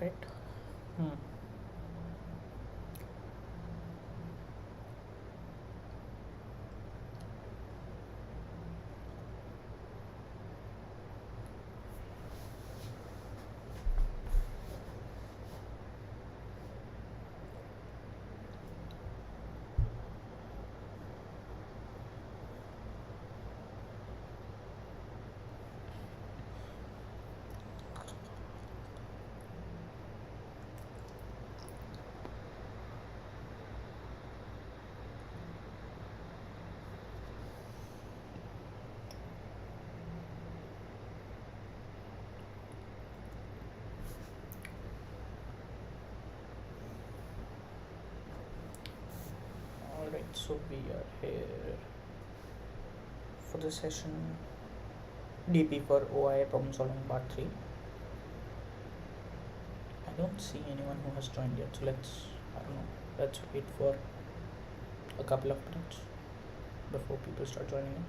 right. Alright, so we are here for the session DP for OI problem solving part 3. I don't see anyone who has joined yet, so let's wait for a couple of minutes before people start joining in.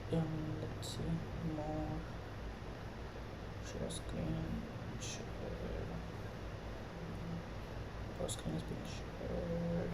Let's see more. Share screen. Share. First screen is being shared.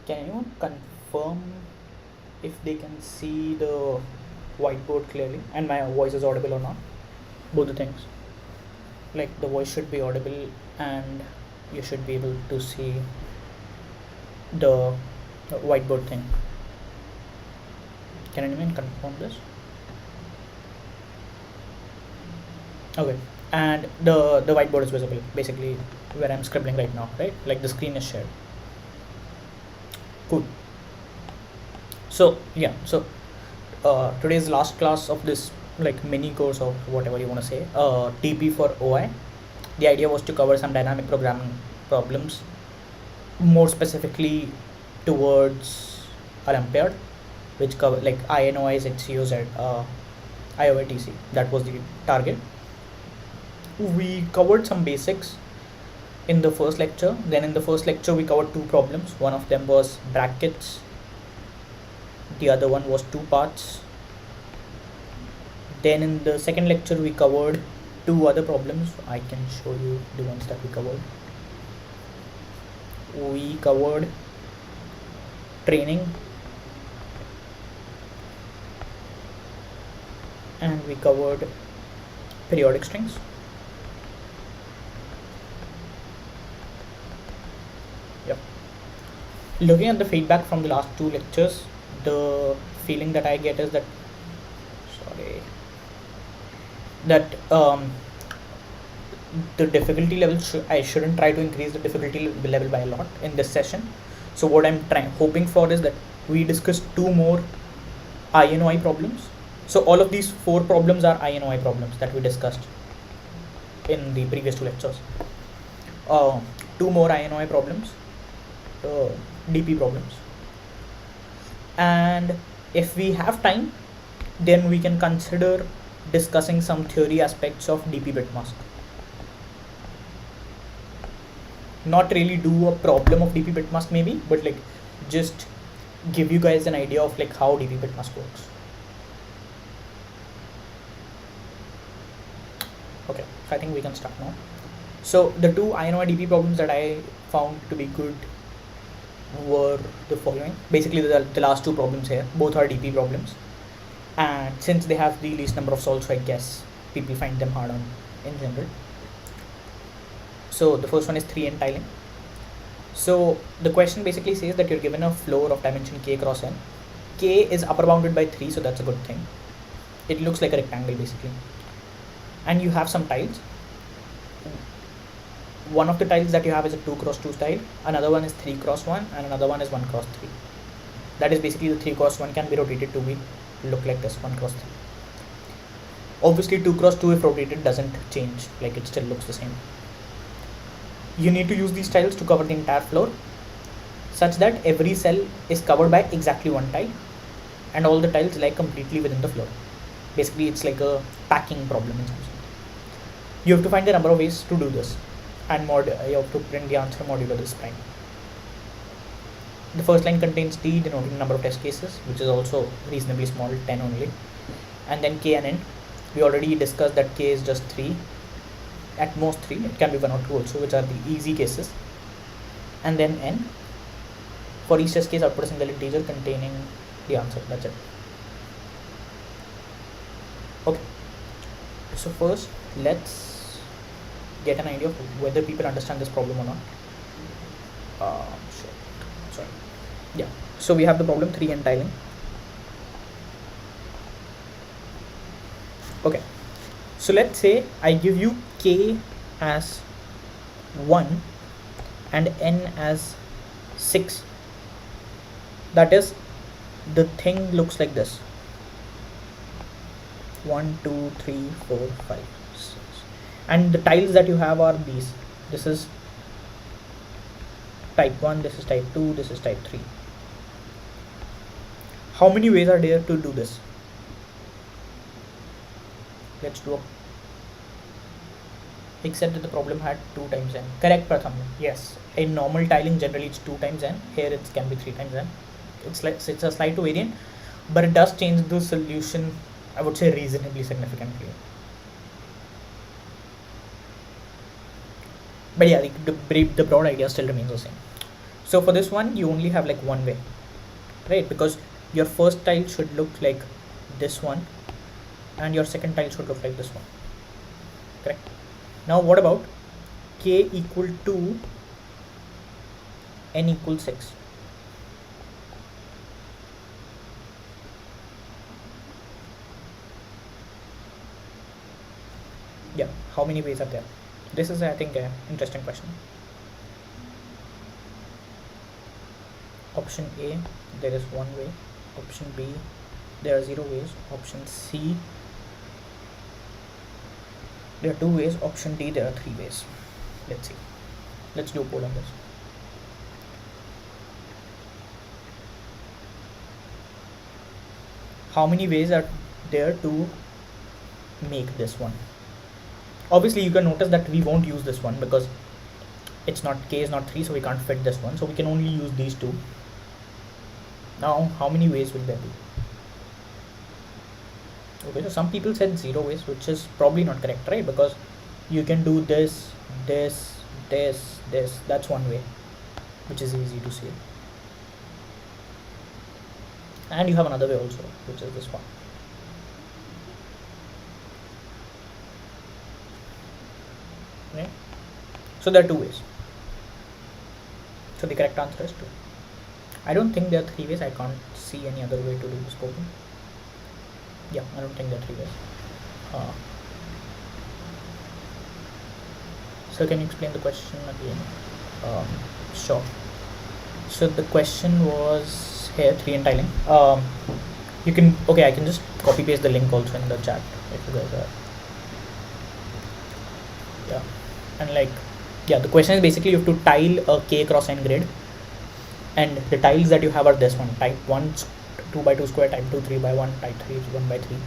Can anyone confirm if they can see the whiteboard clearly and my voice is audible or not? Both the things. Like the voice should be audible and you should be able to see the whiteboard thing. Can anyone confirm this? Okay, and the whiteboard is visible basically where I'm scribbling right now, right? Like the screen is shared. Cool. So yeah, so today's last class of this like mini course or whatever you want to say, DP for OI. The idea was to cover some dynamic programming problems, more specifically towards Olympiad, which cover like INOIs, HCOs, and IOI-TC. That was the target. We covered some basics in the first lecture. Then in the first lecture we covered two problems. One of them was brackets, the other one was two parts. Then in the second lecture we covered two other problems. I can show you the ones that we covered. We covered training and we covered periodic strings. Yep. Looking at the feedback from the last two lectures, the feeling that I get is that the difficulty level I shouldn't try to increase the difficulty level by a lot in this session. So what I'm hoping for is that we discuss two more INOI problems. So all of these four problems are INOI problems that we discussed in the previous two lectures. Two more INOI problems, DP problems, and if we have time, then we can consider discussing some theory aspects of DP bitmask. Not really do a problem of DP bitmask maybe, but like just give you guys an idea of like how DP bitmask works. So I think we can start now. So the two INOI-DP problems that I found to be good were the following. Basically the last two problems here, both are DP problems, and since they have the least number of solves, so I guess people find them hard on in general. So the first one is 3n tiling. So the question basically says that you're given a floor of dimension k cross n. K is upper bounded by 3, so that's a good thing. It looks like a rectangle basically, and you have some tiles. One of the tiles that you have is a 2 cross 2 tile, another one is 3 cross 1, and another one is 1 cross 3. That is basically the 3 cross 1 can be rotated to be look like this, 1 cross 3. Obviously 2 cross 2 if rotated doesn't change, like it still looks the same. You need to use these tiles to cover the entire floor such that every cell is covered by exactly one tile and all the tiles lie completely within the floor. Basically it's like a packing problem in some sense. You have to find the number of ways to do this, and you have to print the answer modulo this prime. The first line contains t denoting the number of test cases, which is also reasonably small, 10 only, and then k and n. We already discussed that k is just 3, at most 3, it can be 1 or 2 also, which are the easy cases, and then n. For each test case, output a single integer containing the answer. That's it. Okay, so first let's get an idea of whether people understand this problem or not. Sorry. Yeah, so we have the problem 3n tiling. Okay, so let's say I give you k as 1 and n as 6. That is, the thing looks like this: 1 2 3 4 5 6, and the tiles that you have are these. This is type 1, this is type 2, this is type 3. How many ways are there to do this? Let's do a, except that the problem had 2 times n. Correct, Pratham. Yes, in normal tiling generally it's 2 times n. Here it can be 3 times n. It's a slight variant, but it does change the solution, I would say, reasonably significantly. But yeah, the broad idea still remains the same. So for this one, you only have like one way, right? Because your first tile should look like this one, and your second tile should look like this one. Correct? Now what about k equal to n equals 6? Yeah, how many ways are there? This is, I think, an interesting question. Option A, there is 1 way. Option B, there are 0 ways. Option C, there are 2 ways. Option D, there are 3 ways. Let's see. Let's do a poll on this. How many ways are there to make this one? Obviously you can notice that we won't use this one because it's not, k is not 3, so we can't fit this one, so we can only use these 2. Now how many ways will there be? Okay, so some people said 0 ways, which is probably not correct, right? Because you can do this, this, this, this. That's one way, which is easy to see. And you have another way also, which is this one. Right? So there are 2 ways. So the correct answer is 2. I don't think there are 3 ways. I can't see any other way to do this problem. Yeah, I don't think there are 3 ways. So can you explain the question again? Sure. So the question was here, 3n tiling. You can, okay, I can just copy paste the link also in the chat if you guys are. Yeah, and like, yeah, the question is basically you have to tile a k cross n grid, and the tiles that you have are this one: type 1 2 by 2 square, type 2 3 by 1, type 3 1 by 3,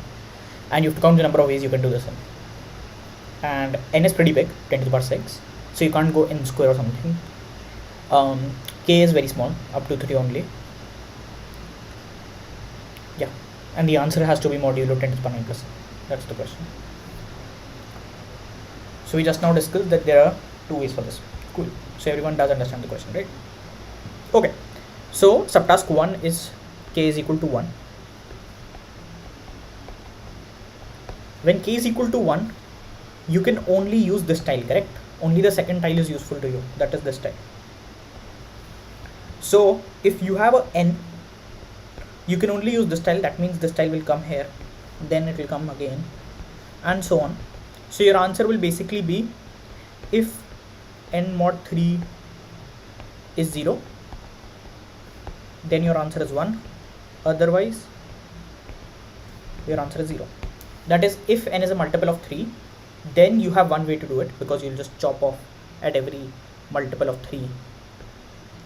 and you have to count the number of ways you can do this in. And n is pretty big, 10 to the power 6, so you can't go n square or something. K is very small, up to 3 only. Yeah, and the answer has to be modulo 10 to the power 9 plus. That's the question. So we just now discussed that there are two ways for this. Cool. So everyone does understand the question, right? Okay. So subtask 1 is k is equal to 1. When k is equal to 1, you can only use this tile, correct? Only the second tile is useful to you, that is this tile. So if you have a n, you can only use this tile. That means this tile will come here, then it will come again, and so on. So your answer will basically be, if n mod 3 is 0, then your answer is 1. Otherwise, your answer is 0. That is, if n is a multiple of 3, then you have one way to do it, because you'll just chop off at every multiple of 3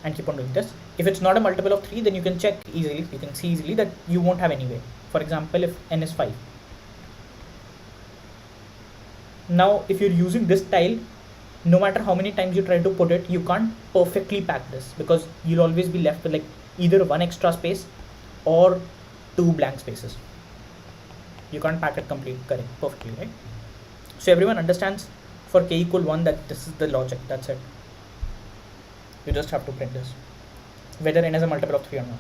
and keep on doing this. If it's not a multiple of 3, then you can check easily, you can see easily that you won't have any way. For example, if n is 5. Now, if you're using this tile, no matter how many times you try to put it, you can't perfectly pack this, because you'll always be left with like either one extra space or two blank spaces. You can't pack it perfectly, right? So everyone understands for k equal 1 that this is the logic, that's it. You just have to print this, whether n is a multiple of 3 or not.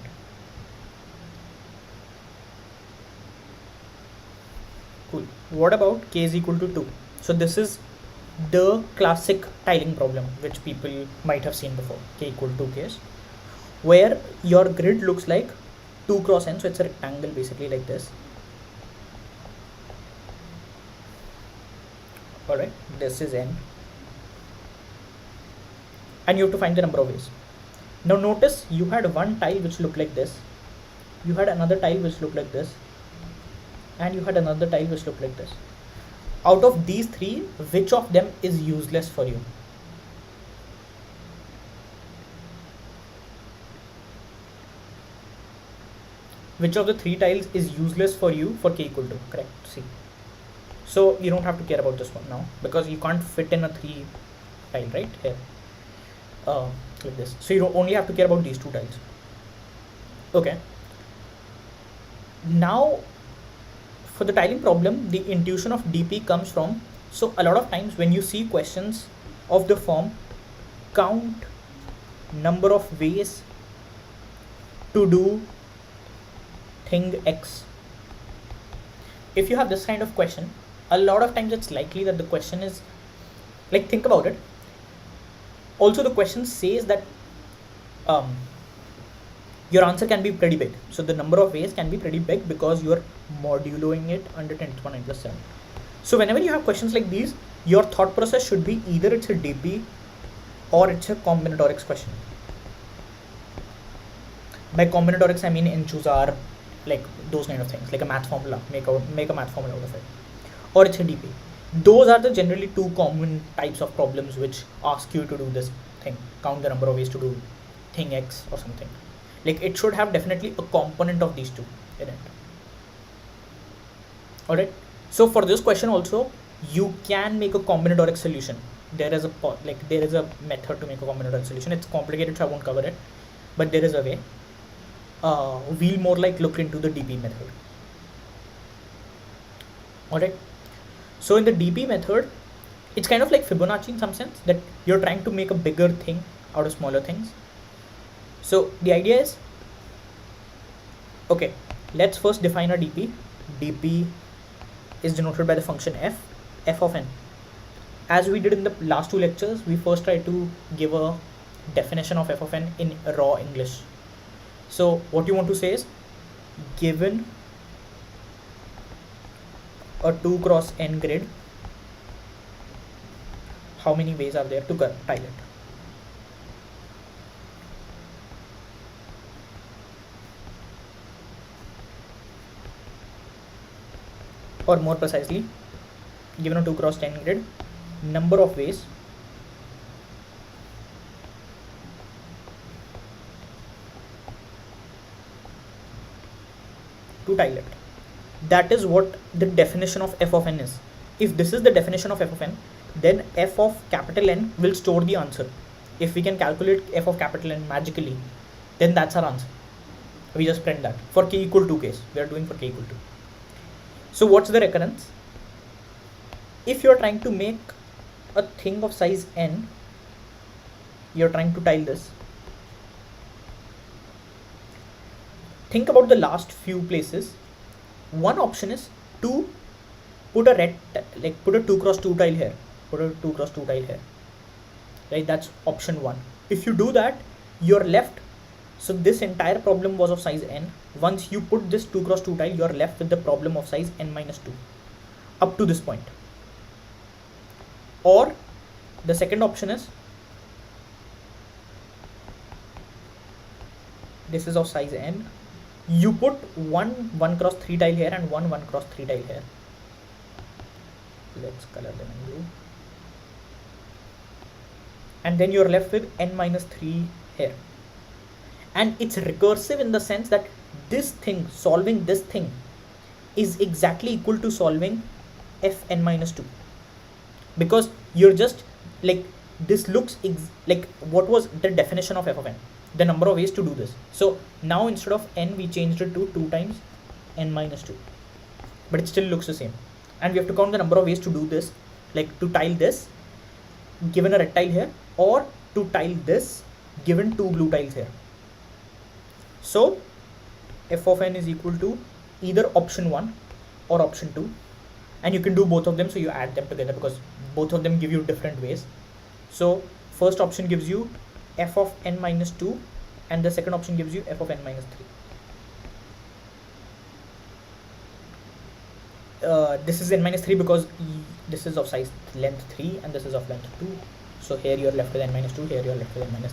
Cool. What about k is equal to 2? So this is the classic tiling problem which people might have seen before, k equal to 2 case, where your grid looks like 2 cross n, so it's a rectangle basically like this. Alright, this is n, and you have to find the number of ways. Now notice you had one tile which looked like this, you had another tile which looked like this, and you had another tile which looked like this. Out of these three, which of them is useless for you? Which of the three tiles is useless for you for k equal to? Correct, C. So you don't have to care about this one now, because you can't fit in a 3 tile right here, like this. So you don't only have to care about these 2 tiles. Okay. Now, for the tiling problem, the intuition of DP comes from, so a lot of times when you see questions of the form, count number of ways to do thing X. If you have this kind of question, a lot of times it's likely that the question is, like, think about it. Also, the question says that your answer can be pretty big. So the number of ways can be pretty big because you're moduloing it under 10 to the power 9 plus 7. So whenever you have questions like these, your thought process should be either it's a DP or it's a combinatorics question. By combinatorics, I mean in choose R, like those kind of things, like a math formula, make a math formula out of it. Or it's a DP. Those are the generally 2 common types of problems which ask you to do this thing, count the number of ways to do thing X or something. Like it should have definitely a component of these 2 in it. Alright. So for this question also, you can make a combinatoric solution. There is a method to make a combinatoric solution. It's complicated, so I won't cover it, but there is a way. We'll more like look into the DP method. Alright. So in the DP method, it's kind of like Fibonacci in some sense, that you're trying to make a bigger thing out of smaller things. So the idea is, okay, let's first define a DP. DP is denoted by the function f of n. As we did in the last 2 lectures, we first tried to give a definition of f of n in raw English. So what you want to say is, given a 2 cross n grid, how many ways are there to tile it? Or more precisely, given a 2 cross 10 grid, number of ways to tile it. That is what the definition of f of n is. If this is the definition of f of n, then f of capital N will store the answer. If we can calculate f of capital N magically, then that's our answer. We just print that. For k equal to case, we are doing for k equal to. So what's the recurrence? If you're trying to make a thing of size n, you're trying to tile this. Think about the last few places. One option is to put a put a 2x2 tile here, put a 2x2 tile here, right? That's option 1. If you do that, you're left. So this entire problem was of size n. Once you put this 2x2 tile, you're left with the problem of size n minus 2 up to this point. Or the second option is, this is of size n. You put one 1x3 tile here and one 1x3 tile here. Let's color them in blue. And then you're left with n minus 3 here. And it's recursive in the sense that this thing, solving this thing, is exactly equal to solving fn minus 2. Because you're just like, this looks like what was the definition of f of n? The number of ways to do this. So now instead of n, we changed it to 2 times n minus 2. But it still looks the same. And we have to count the number of ways to do this, like to tile this, given a red tile here, or to tile this, given 2 blue tiles here. So f of n is equal to either option 1 or option 2. And you can do both of them, so you add them together because both of them give you different ways. So first option gives you f of n minus 2 and the second option gives you f of n minus 3. This is n minus 3 because this is of size length 3 and this is of length 2. So here you are left with n minus 2, here you are left with n minus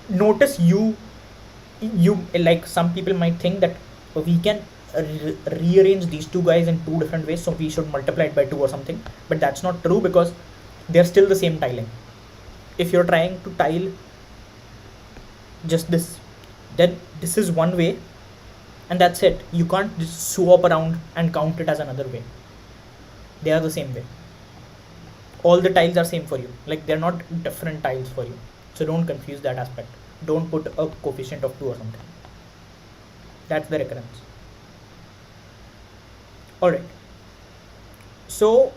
3. Notice you like, some people might think that we can rearrange these two guys in 2 different ways, so we should multiply it by 2 or something, but that's not true because they're still the same tiling. If you're trying to tile just this, then this is one way and that's it. You can't just swap around and count it as another way. They are the same way. All the tiles are same for you, like they're not different tiles for you. So don't confuse that aspect. Don't put a coefficient of 2 or something. That's the recurrence. Alright. So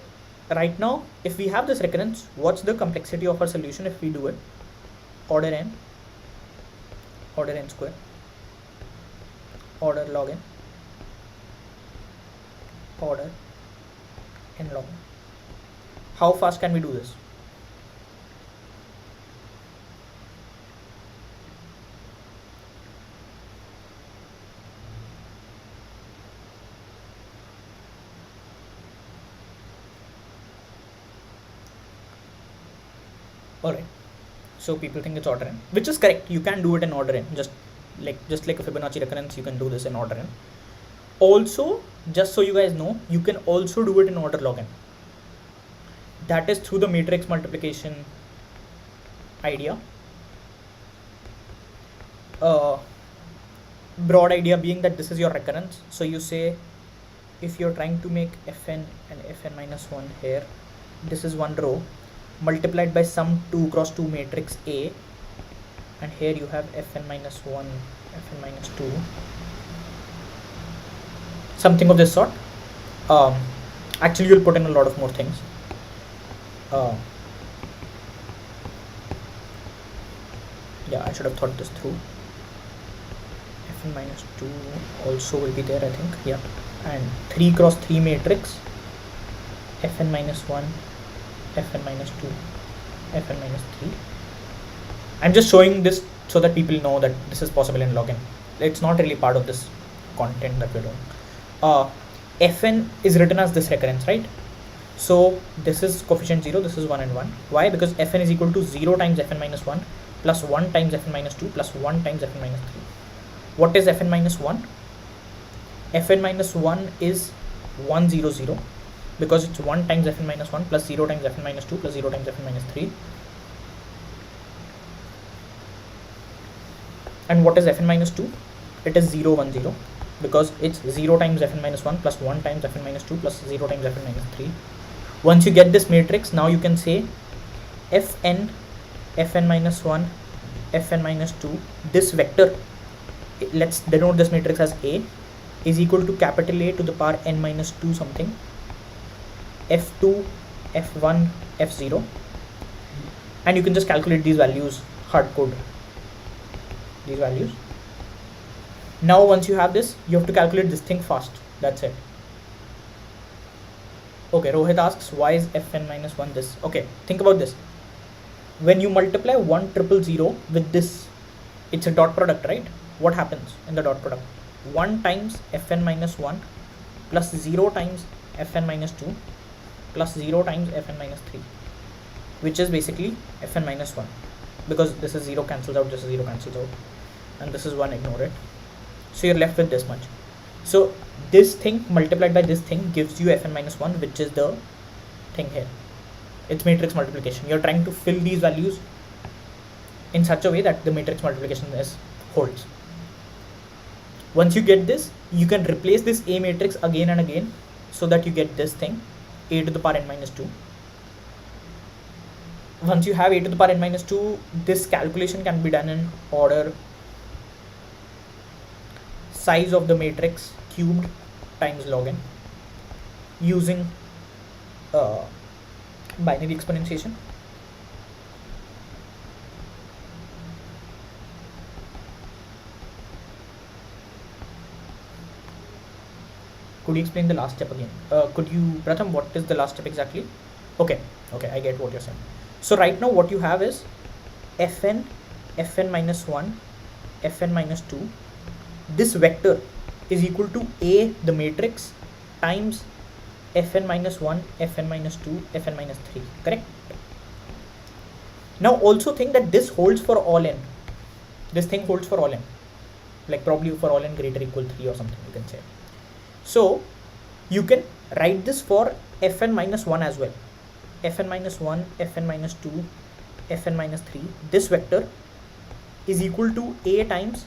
right now, if we have this recurrence, what's the complexity of our solution if we do it? Order n square, order log n, order n log n. How fast can we do this? Alright, so people think it's order n, which is correct. You can do it in order n, just like a Fibonacci recurrence, you can do this in order n. Also, just so you guys know, you can also do it in order log n. That is through the matrix multiplication idea. Broad idea being that this is your recurrence. So you say, if you're trying to make fn and fn minus 1 here, this is one row multiplied by some 2 cross 2 matrix A, and here you have fn minus 1, fn minus 2, something of this sort. Actually you'll put in a lot of more things. Yeah, I should have thought this through. Fn minus 2 also will be there, I think. Yeah, and 3 cross 3 matrix, fn minus 1, fn minus 2, fn minus 3. I'm just showing this so that people know that this is possible in log n. It's not really part of this content that we're doing. Fn is written as this recurrence, right? So this is coefficient 0, this is 1 and 1. Why? Because fn is equal to 0 times fn minus 1 plus 1 times fn minus 2 plus 1 times fn minus 3. What is fn minus 1? Fn minus 1 is 1 0 0, because it's 1 times fn minus 1 plus 0 times fn minus 2 plus 0 times fn minus 3. And what is fn minus 2? It is 0 1 0, because it's 0 times fn minus 1 plus 1 times fn minus 2 plus 0 times fn minus 3. Once you get this matrix, now you can say fn, fn minus 1, fn minus 2, this vector, let's denote this matrix as A, is equal to capital A to the power n minus 2 something f2, f1, f0, and you can just calculate these values, hard code these values. Now once you have this, you have to calculate this thing fast. That's it. Okay, Rohit asks, why is fn minus 1 this? Okay, think about this. When you multiply 1000 with this, it's a dot product, right? What happens in the dot product? 1 times fn minus 1 plus 0 times fn minus 2 plus 0 times fn minus 3, which is basically fn minus 1, because this is 0 cancels out, this is 0 cancels out, and this is 1, ignore it. So you're left with this much. So this thing multiplied by this thing gives you fn minus 1, which is the thing here. It's matrix multiplication. You're trying to fill these values in such a way that the matrix multiplication holds. Once you get this, you can replace this A matrix again and again so that you get this thing, a to the power n minus 2. Once you have a to the power n minus 2, this calculation can be done in order size of the matrix cubed times log n using binary exponentiation. Could you explain the last step again? Pratham, what is the last step exactly? Okay, I get what you're saying. So right now what you have is fn minus 1, fn minus 2. This vector is equal to A, the matrix, times fn minus 1, fn minus 2, fn minus 3, correct? Now also think that this holds for all n. This thing holds for all n, like probably for all n greater equal 3 or something, you can say. So you can write this for fn minus 1 as well. Fn minus 1, fn minus 2, fn minus 3. This vector is equal to A times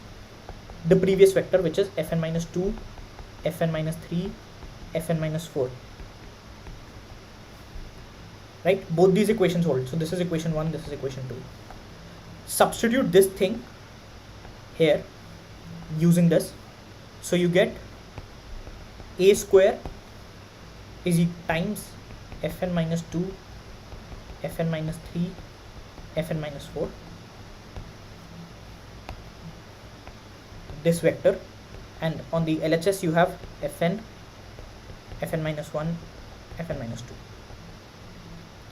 the previous vector, which is fn minus 2, fn minus 3, fn minus 4. Right? Both these equations hold. So this is equation 1, this is equation 2. Substitute this thing here using this. So you get A square is times fn minus 2, fn minus 3, fn minus 4. This vector, and on the LHS you have fn minus 1, fn minus 2,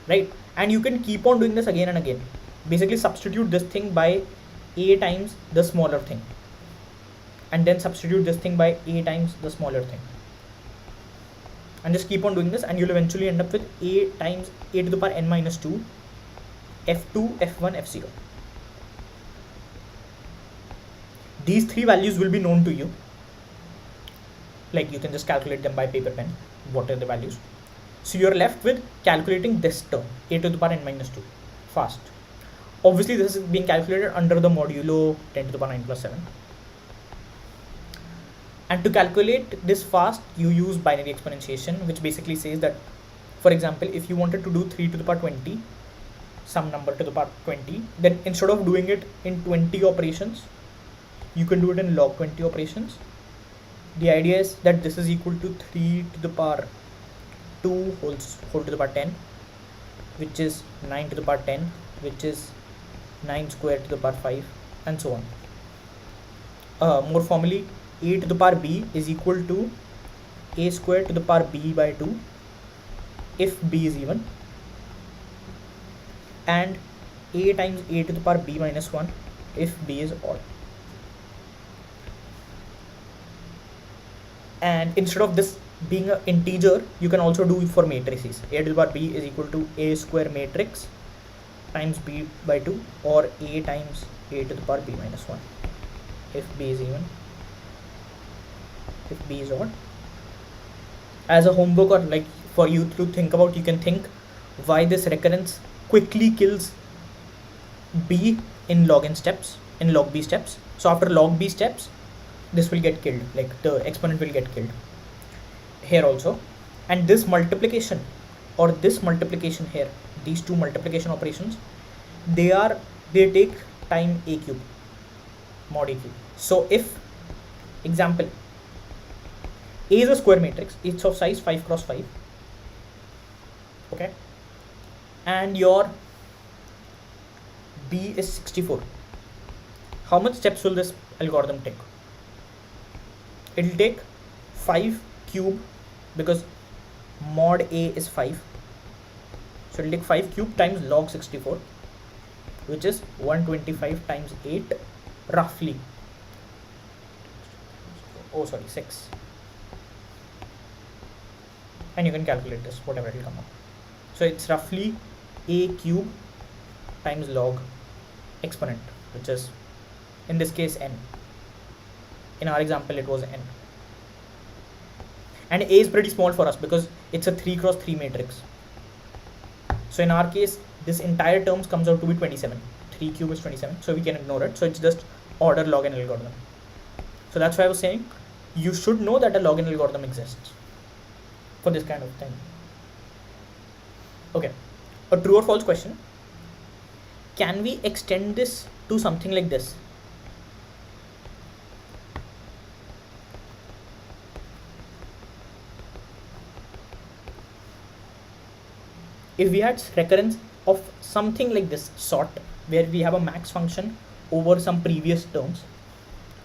right? And you can keep on doing this again and again. Basically substitute this thing by A times the smaller thing, and then substitute this thing by A times the smaller thing, and just keep on doing this, and you'll eventually end up with A times a to the power n minus 2, f2, f1, f0. These three values will be known to you. Like you can just calculate them by paper pen, what are the values. So you're left with calculating this term, a to the power n minus 2, fast. Obviously this is being calculated under the modulo 10 to the power 9 plus 7. And to calculate this fast, you use binary exponentiation, which basically says that, for example, if you wanted to do 3 to the power 20, some number to the power 20, then instead of doing it in 20 operations, you can do it in log 20 operations. The idea is that this is equal to 3 to the power 2 whole to the power 10, which is 9 to the power 10, which is 9 squared to the power 5, and so on. More formally, a to the power b is equal to a squared to the power b by 2 if b is even, and a times a to the power b minus 1 if b is odd. And instead of this being an integer, you can also do it for matrices. A to the power b is equal to a square matrix times b by 2, or a times a to the power b minus 1 if b is even, if b is odd. As a homework, or like for you to think about, you can think why this recurrence quickly kills b in log n steps, in log b steps. So after log b steps, this will get killed, like the exponent will get killed here also. And this multiplication or this multiplication here, these two multiplication operations, they take time a cube, mod a cube. So if, example, A is a square matrix, it's of size 5 cross 5, okay, and your B is 64. How much steps will this algorithm take? It will take 5 cube, because mod A is 5, so it will take 5 cube times log 64, which is 125 times 8 roughly, 6, and you can calculate this, whatever it will come up. So it's roughly A cube times log exponent, which is in this case n. In our example it was n, and A is pretty small for us because it's a 3 cross 3 matrix. So in our case this entire terms comes out to be 27. 3 cube is 27, so we can ignore it. So it's just order log n algorithm. So that's why I was saying you should know that a log n algorithm exists for this kind of thing. Okay, a true or false question. Can we extend this to something like this? If we had recurrence of something like this sort, where we have a max function over some previous terms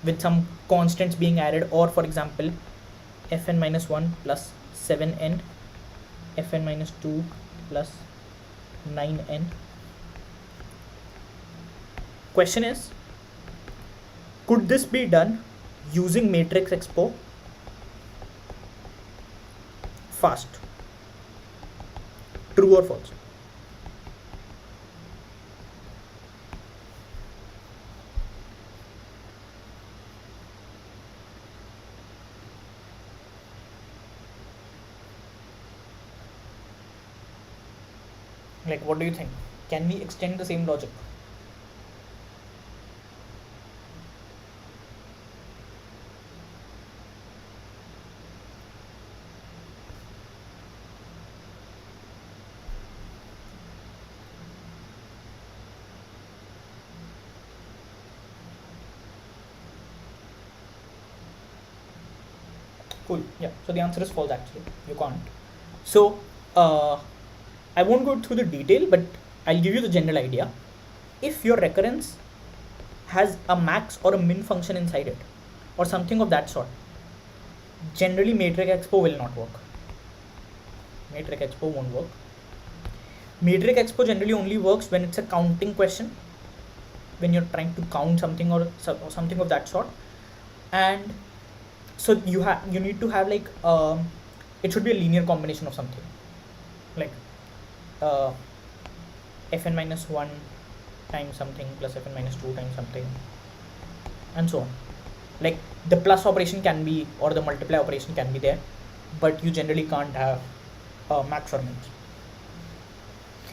with some constants being added, or for example fn minus 1 plus 7n, fn minus 2 plus 9n. Question is, could this be done using matrix expo fast? True or false? Like, what do you think? Can we extend the same logic? Cool. Yeah. So the answer is false actually. You can't. So I won't go through the detail, but I'll give you the general idea. If your recurrence has a max or a min function inside it, or something of that sort, generally matrix expo will not work. Matrix expo won't work. Matrix expo generally only works when it's a counting question, when you're trying to count something or something of that sort. And so you need to have like it should be a linear combination of something, like fn minus 1 times something plus fn minus 2 times something, and so on. Like the plus operation can be, or the multiply operation can be there, but you generally can't have max or min.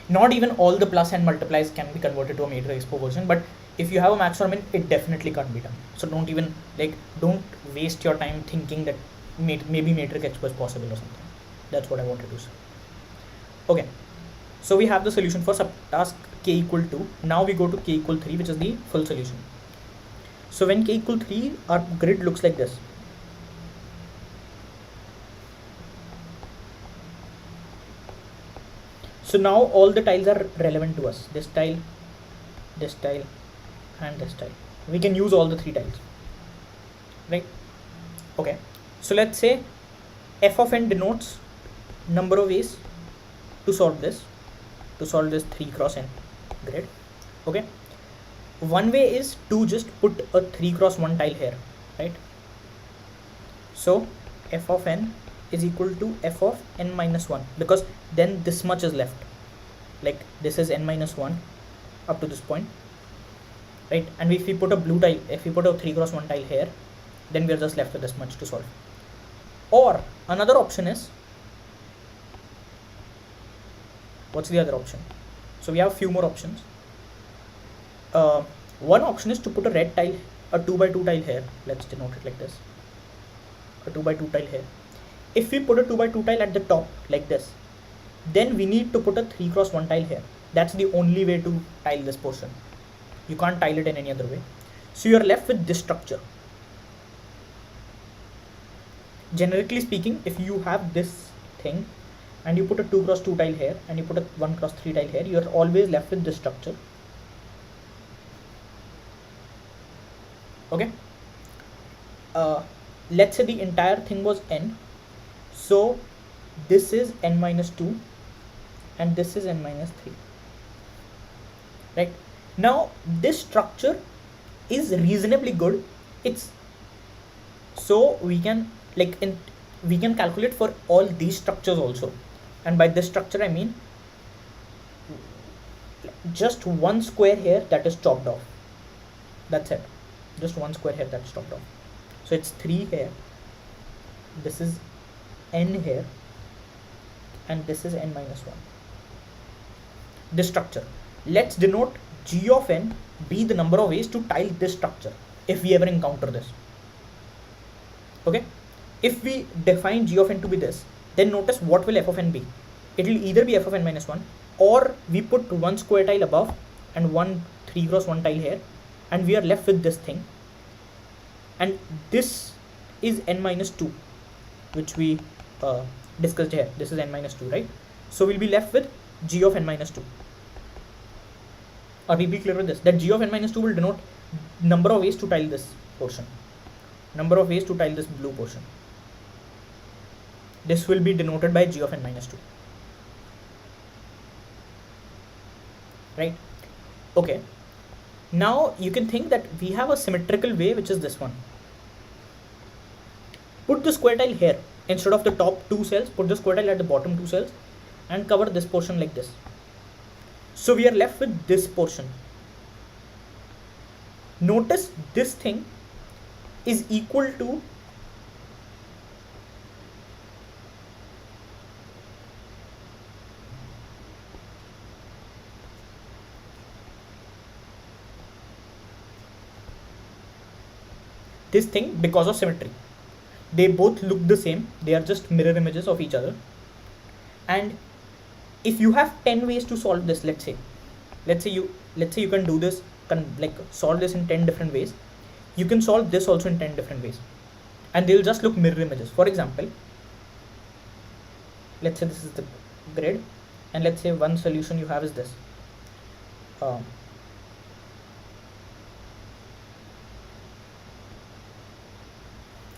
Not even all the plus and multiplies can be converted to a matrix expo version, but if you have a max or min, it definitely can't be done. So don't waste your time thinking that maybe matrix expo is possible or something. That's what I wanted to say. Okay, so we have the solution for subtask k equal 2. Now we go to k equal 3, which is the full solution. So when k equal 3, our grid looks like this. So now all the tiles are relevant to us. This tile, and this tile. We can use all the 3 tiles, right? Okay, so let's say f of n denotes number of ways to solve this 3 cross n grid. Okay, one way is to just put a 3 cross 1 tile here, right? So f of n is equal to f of n minus 1, because then this much is left, like this is n minus 1 up to this point, right? And if we put a blue tile, if we put a 3 cross 1 tile here, then we are just left with this much to solve. Or another option is, what's the other option? So we have a few more options. One option is to put a red tile, a 2 by 2 tile here. Let's denote it like this, a 2 by 2 tile here. If we put a 2 by 2 tile at the top like this, then we need to put a 3 cross 1 tile here. That's the only way to tile this portion. You can't tile it in any other way. So you are left with this structure. Generically speaking, if you have this thing and you put a 2 cross 2 tile here, and you put a 1 cross 3 tile here, you're always left with this structure. Okay. Let's say the entire thing was n, so this is n minus 2 and this is n minus 3, right? Now this structure is reasonably good. It's so we can we can calculate for all these structures also, and by this structure I mean just one square here that is chopped off. That's it, just one square here that's chopped off. So it's 3 here, this is n here, and this is n minus 1. This structure, let's denote g of n be the number of ways to tile this structure if we ever encounter this. Okay, if we define g of n to be this, then notice what will f of n be. It will either be f of n minus 1, or we put one square tile above and one 3 cross 1 tile here, and we are left with this thing, and this is n minus 2, which we discussed here. This is n minus 2, right? So we'll be left with g of n minus 2. Are we be clear with this? That g of n minus 2 will denote number of ways to tile this portion, number of ways to tile this blue portion. This will be denoted by g of n minus 2, right? Okay, now you can think that we have a symmetrical way, which is this one. Put the square tile here instead of the top 2 cells, put the square tile at the bottom 2 cells and cover this portion like this. So we are left with this portion. Notice this thing is equal to this thing because of symmetry. They both look the same, they are just mirror images of each other. And if you have 10 ways to solve this, let's say you can do this, solve this in 10 different ways. You can solve this also in 10 different ways, and they'll just look mirror images. For example, let's say this is the grid, and let's say one solution you have is this.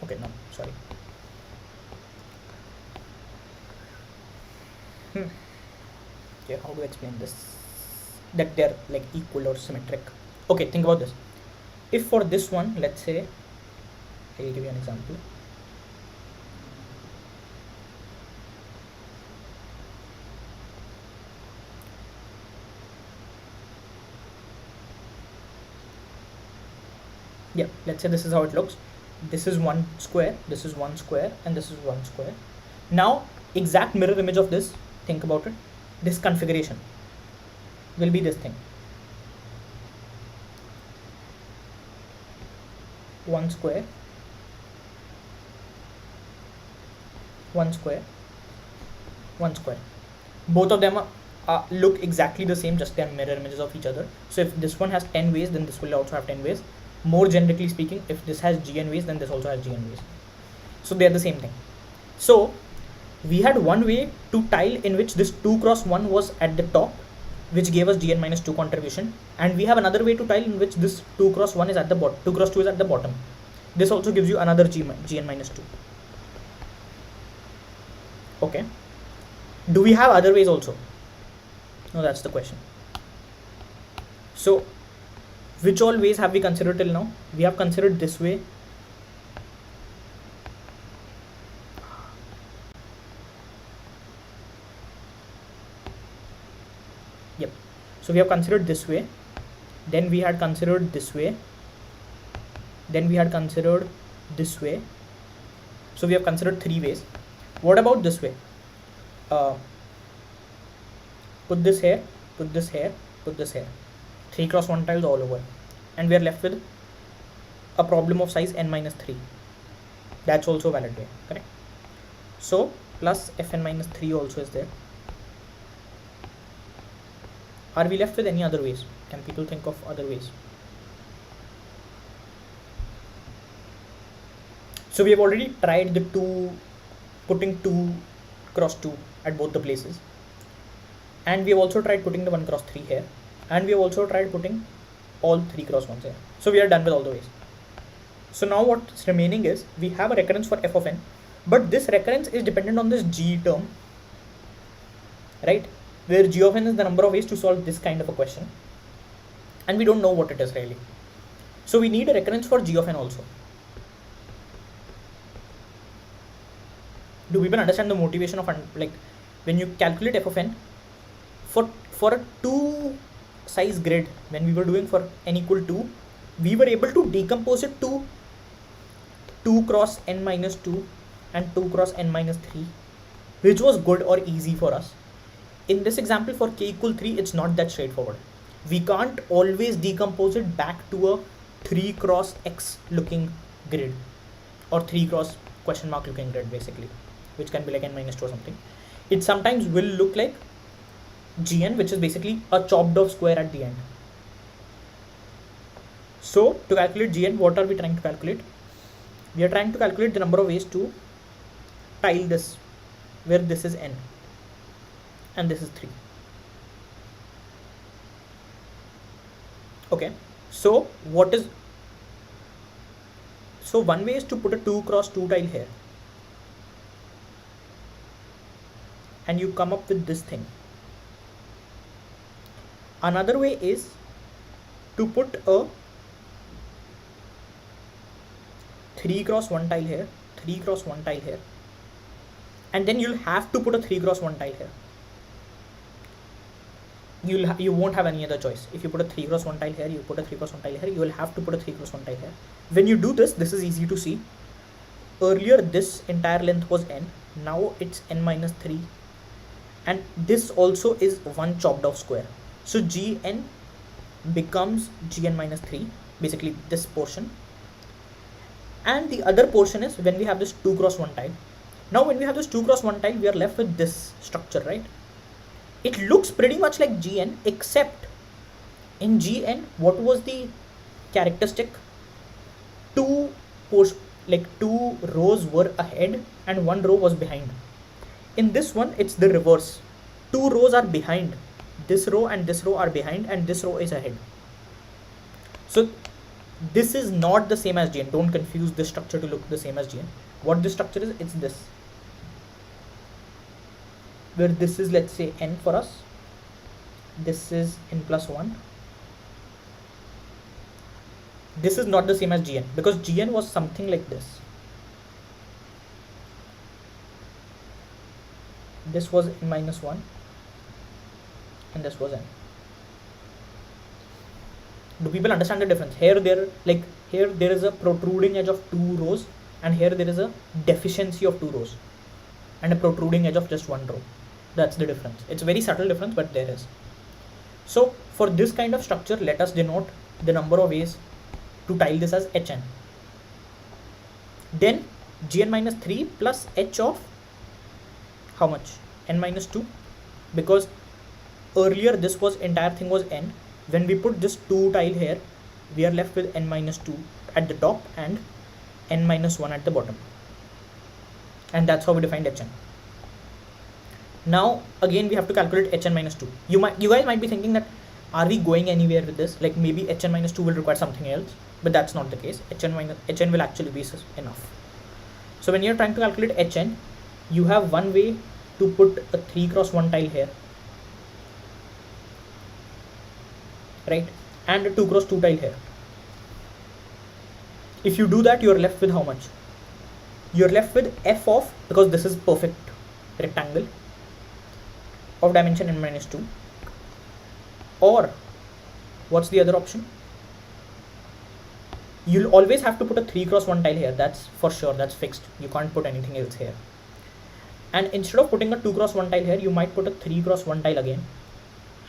Okay, no, sorry. Okay, how to explain this? That they're like equal or symmetric. Okay, think about this. If for this one, let's say, I'll give you an example. Yeah, let's say this is how it looks. This is one square, this is one square, and this is one square. Now, exact mirror image of this, think about it. This configuration will be this thing. One square, one square, one square. Both of them look exactly the same, just they are mirror images of each other. So if this one has 10 ways, then this will also have 10 ways. More generically speaking, if this has gn ways, then this also has gn ways. So they are the same thing. So we had one way to tile in which this 2 cross 1 was at the top, which gave us gn minus 2 contribution, and we have another way to tile in which this 2 cross 1 is at the bottom, 2 cross 2 is at the bottom. This also gives you another gn minus 2. Okay, do we have other ways also? No, that's the question. So which all ways have we considered till now? We have considered this way, yep. So we have considered this way, then we had considered this way, then we had considered this way. So we have considered 3 ways. What about this way? Put this here, put this here, put this here. 3 cross 1 tiles all over, and we are left with a problem of size n minus 3. That's also a valid way, correct? So plus fn minus 3 also is there. Are we left with any other ways? Can people think of other ways? So we have already tried the putting 2 cross 2 at both the places. And we have also tried putting the 1 cross 3 here, and we have also tried putting all 3 cross 1s here. So we are done with all the ways. So now what's remaining is we have a recurrence for f of n, but this recurrence is dependent on this g term, right? Where g of n is the number of ways to solve this kind of a question, and we don't know what it is really. So we need a recurrence for g of n also. Do people understand the motivation of like when you calculate f of n for a 2 size grid? When we were doing for n equal 2, we were able to decompose it to 2 cross n minus 2 and 2 cross n minus 3, which was good or easy for us. In this example for k equal 3, it's not that straightforward. We can't always decompose it back to a 3 cross x looking grid or 3 cross question mark looking grid basically, which can be like n minus 2 or something. It sometimes will look like gn, which is basically a chopped off square at the end. So to calculate gn, what are we trying to calculate? We are trying to calculate the number of ways to tile this, where this is n and this is 3. Okay, so one way is to put a 2 cross 2 tile here, and you come up with this thing. Another way is to put a 3 cross 1 tile here, 3 cross 1 tile here, and then you'll have to put a 3 cross 1 tile here. You won't have any other choice. If you put a 3 cross 1 tile here, you put a 3 cross 1 tile here, you will have to put a 3 cross 1 tile here. When you do this, this is easy to see. Earlier this entire length was n, now it's n minus 3, and this also is one chopped off square. So gn becomes gn minus 3, basically this portion. And the other portion is when we have this 2 cross 1 tile. Now when we have this 2 cross 1 tile, we are left with this structure, right? It looks pretty much like gn, except in gn, what was the characteristic? Two rows were ahead and 1 row was behind. In this one, it's the reverse. 2 rows are behind. This row and this row are behind, and this row is ahead. So this is not the same as gn. Don't confuse this structure to look the same as gn. What this structure is, it's this, where this is, let's say, n for us, this is n plus 1. This is not the same as gn, because gn was something like this. This was n minus 1 and this was n. Do people understand the difference? Here there is a protruding edge of 2 rows, and here there is a deficiency of 2 rows and a protruding edge of just 1 row. That's the difference. It's a very subtle difference, but there is. So for this kind of structure, let us denote the number of ways to tile this as hn. Then gn minus 3 plus h of how much? N minus 2, because earlier this was entire thing was n. When we put this 2 tile here, we are left with n minus 2 at the top and n minus 1 at the bottom, and that's how we defined hn. Now again we have to calculate hn minus 2. You guys might be thinking that, are we going anywhere with this? Like maybe hn minus 2 will require something else, but that's not the case. hn will actually be enough. So when you're trying to calculate hn, you have one way to put a 3 cross 1 tile here, right, and a 2 cross 2 tile here. If you do that, you're left with how much? You're left with f of, because this is perfect rectangle, of dimension n minus 2, or what's the other option? You'll always have to put a 3 cross 1 tile here. That's for sure, that's fixed. You can't put anything else here. And instead of putting a 2 cross 1 tile here, you might put a 3 cross 1 tile again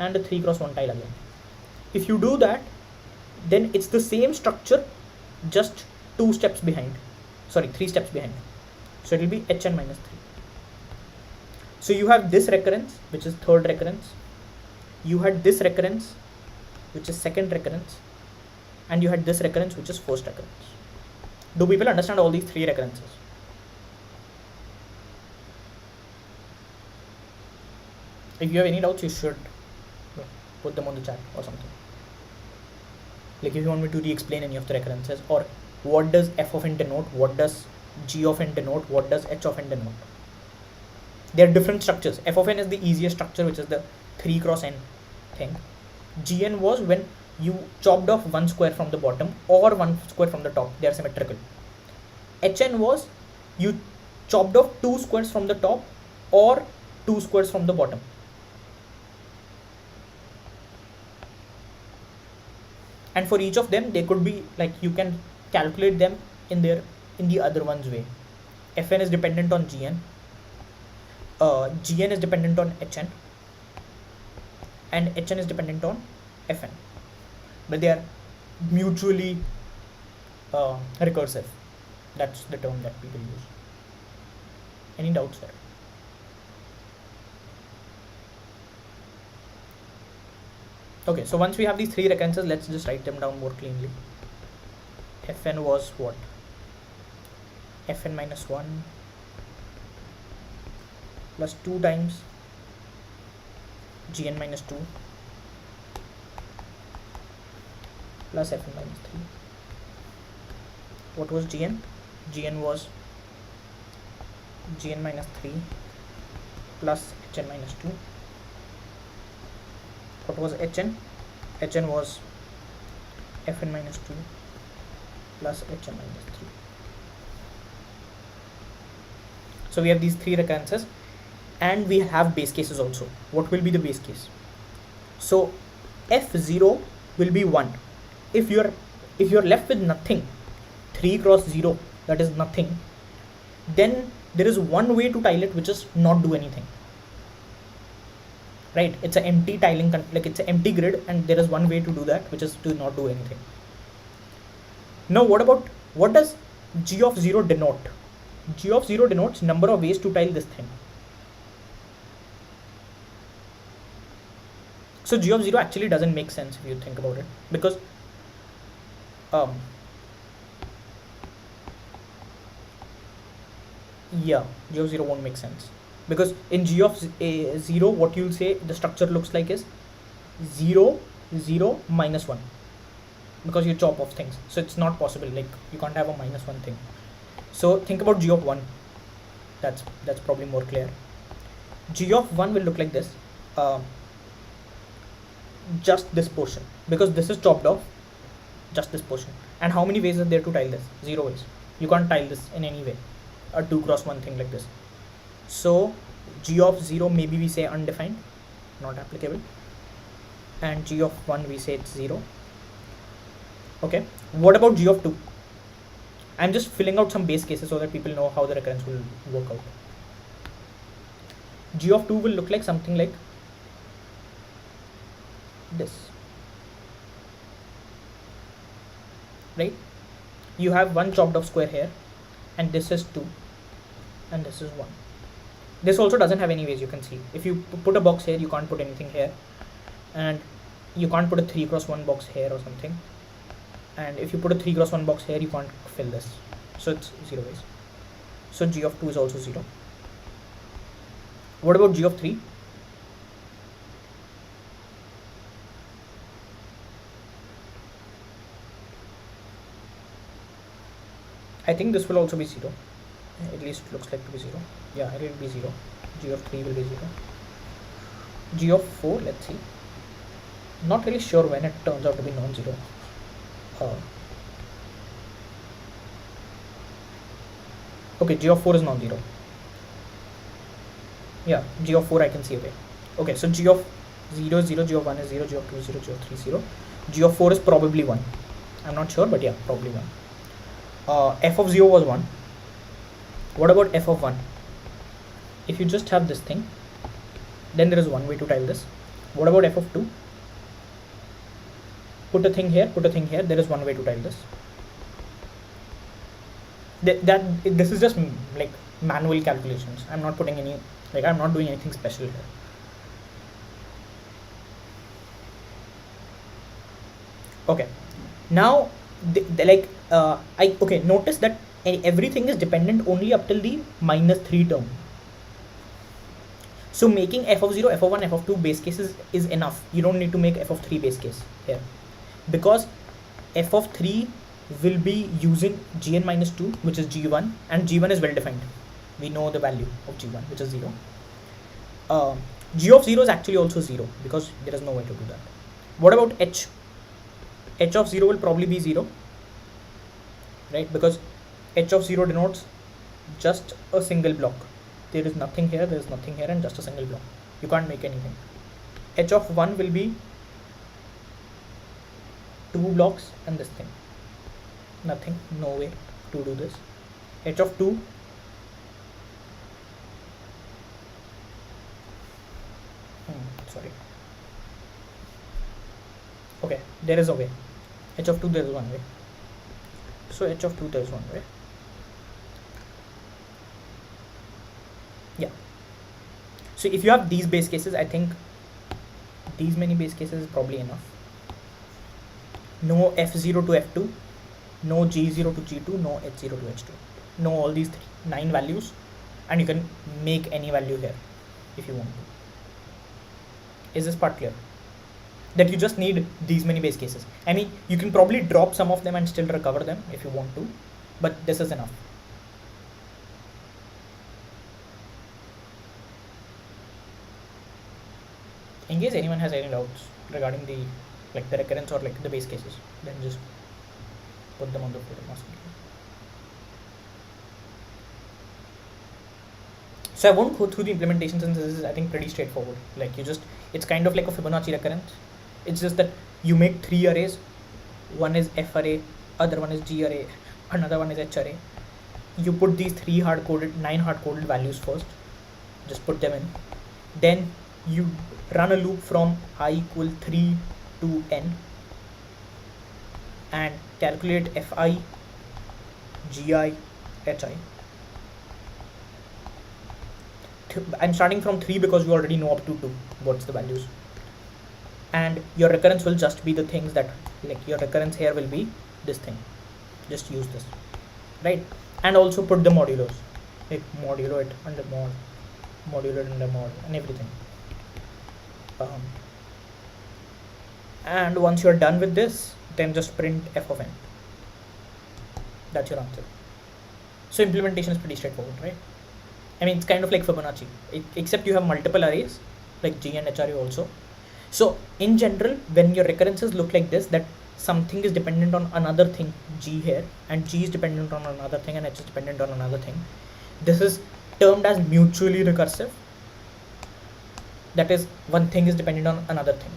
and a 3 cross 1 tile again. If you do that, then it's the same structure, just 2 steps behind. Sorry, 3 steps behind. So it will be hn minus 3. So you have this recurrence, which is third recurrence. You had this recurrence, which is second recurrence. And you had this recurrence, which is first recurrence. Do people understand all these 3 recurrences? If you have any doubts, you should put them on the chat or something. Like if you want me to re-explain any of the recurrences, or what does f of n denote, what does g of n denote, what does h of n denote. There are different structures. F of n is the easiest structure, which is the 3 cross n thing. Gn was when you chopped off one square from the bottom or one square from the top. They are symmetrical. Hn was you chopped off 2 squares from the top or 2 squares from the bottom. And for each of them, they could be like, you can calculate them in the other one's way. Fn is dependent on Gn. Gn is dependent on Hn, and Hn is dependent on Fn, but they are mutually recursive. That's the term that people use. Any doubts there? Okay, so once we have these 3 recurrences, let's just write them down more cleanly. Fn was what? Fn minus 1 plus 2 times Gn minus 2 plus Fn minus 3. What was Gn? Gn was Gn minus 3 plus Hn minus 2. What was Hn? Hn was Fn minus 2 plus Hn minus 3. So we have these 3 recurrences, and we have base cases also. What will be the base case? So f0 will be 1. If you're left with nothing, 3 cross 0, that is nothing, then there is one way to tile it, which is not do anything. Right? It's an empty tiling, like it's an empty grid, and there is one way to do that, which is to not do anything. Now what does g of 0 denote? G of 0 denotes number of ways to tile this thing. So g of 0 actually doesn't make sense if you think about it, because yeah, g of 0 won't make sense, because in g of 0, what you'll say the structure looks like is 0 0 minus 1, because you chop off things, so it's not possible. Like you can't have a minus 1 thing. So think about g of 1. That's probably more clear. G of 1 will look like this. Just this portion, because this is chopped off, just this portion. And how many ways are there to tile this? 0 ways. You can't tile this in any way, a 2 cross 1 thing like this. So g of 0, maybe we say undefined, not applicable, and g of 1 we say it's 0. Okay, what about g of 2? I'm just filling out some base cases so that people know how the recurrence will work out. G of 2 will look like something like this, right? You have one chopped off square here, and this is 2, and this is 1. This also doesn't have any ways, you can see. If you put a box here, you can't put anything here, and you can't put a 3 cross 1 box here or something, and if you put a 3 cross 1 box here, you can't fill this, so it's 0 ways. So g of 2 is also 0. What about g of 3? I think this will also be 0. At least it looks like to be 0. Yeah, it will be 0. G of 3 will be 0. G of 4, let's see. Not really sure when it turns out to be non-zero. Okay, G of 4 is non-zero. Yeah, G of 4 I can see away. Okay, so G of 0 is 0, G of 1 is 0, G of 2 is 0, G of 3 is 0. G of 4 is probably 1. I'm not sure, but yeah, probably 1. F of 0 was 1. What about f of 1? If you just have this thing, then there is one way to tile this. What about f of 2? Put a thing here, there is one way to tile this. This is just like manual calculations. I'm not putting any, like I'm not doing anything special here. Okay, now notice that everything is dependent only up till the -3 term. So making f of 0, f of 1, f of 2 base cases is enough. You don't need to make f of 3 base case here, because f of 3 will be using gn minus 2, which is g1, and g1 is well defined. We know the value of g1, which is 0. G of 0 is actually also 0, because there is no way to do that. What about h? H of 0 will probably be 0, right? Because h of 0 denotes just a single block. There is nothing here, there is nothing here, and just a single block. You can't make anything. H of 1 will be 2 blocks and this thing. Nothing, no way to do this. H of 2, sorry. Okay, there is a way. H of 2, there is one way. So H of 2, there is one way. Yeah. So if you have these base cases, I think these many base cases is probably enough. No F0 to F2, no G0 to G2, no H0 to H2. No all these 9 values, and you can make any value here if you want to. Is this part clear? That you just need these many base cases. I mean, you can probably drop some of them and still recover them if you want to, but this is enough. In case anyone has any doubts regarding the recurrence or the base cases, then just put them on the forum or something. So I won't go through the implementation, since this is, I think, pretty straightforward. It's kind of like a Fibonacci recurrence. It's just that you make 3 arrays. One is F array, other one is G array, another one is H array. You put these 9 hard-coded values first. Just put them in. Then you run a loop from I equal 3 to n and calculate Fi, Gi, Hi. I'm starting from 3 because you already know up to 2 what's the values, and your recurrence will just be the things that, your recurrence here will be this thing. Just use this, right? And also put the modulos, modulo it under mod, modulo it under mod, and everything. And once you're done with this, then just print f of n. That's your answer. So implementation is pretty straightforward, right? I mean, it's kind of like Fibonacci, except you have multiple arrays like G and H array also. So in general, when your recurrences look like this, that something is dependent on another thing, G here, and G is dependent on another thing, and H is dependent on another thing, this is termed as mutually recursive. That is, one thing is dependent on another thing.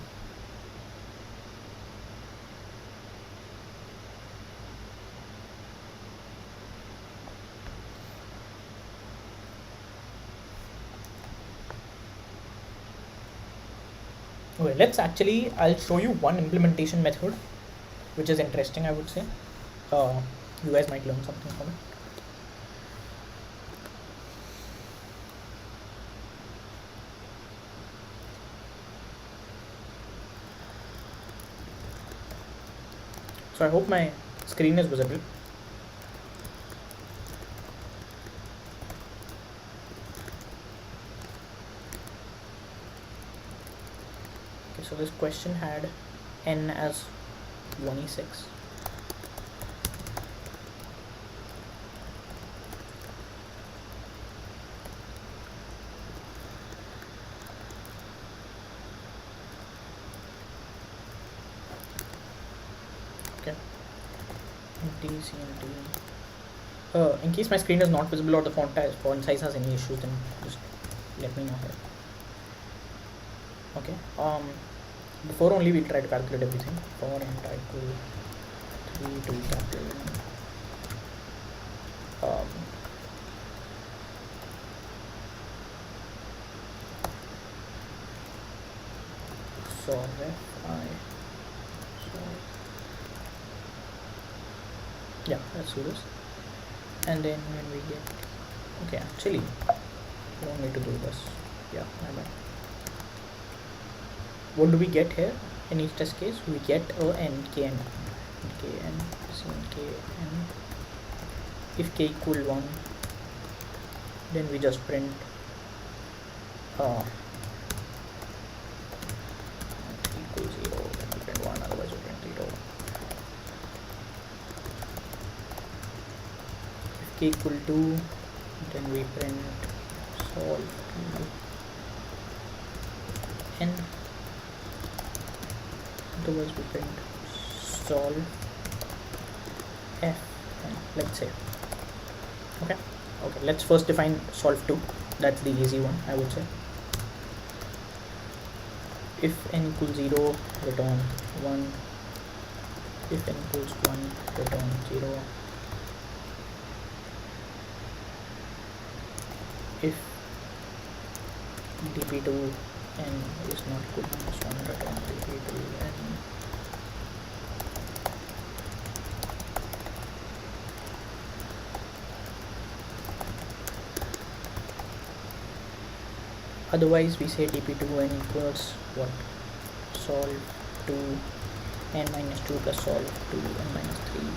Okay, I'll show you one implementation method which is interesting, I would say. You guys might learn something from it. So I hope my screen is visible. So this question had n as 1e6. Okay. In case my screen is not visible or the font size has any issues, then just let me know here. Okay. Before only we'll try to calculate everything. For entitled 3 to capital so yeah, let's do this. And then when we get, okay, actually we don't need to do this. Yeah, my bad. What do we get here? In each test case, we get a n, k, n, k, n, c, k, n. If k equal 1, then we just print equals 0, then we print 1, otherwise we print 0. If k equal 2, then we print solve to n, otherwise we print solve f n, let's say. Okay, let's first define solve to. That's the easy one, I would say. If n equals 0, return 1. If n equals 1, return 0. If dp2 n is not equal to -1, return dp2 n. Otherwise we say dp2n equals what? Solve to n minus 2 plus solve to n minus 3.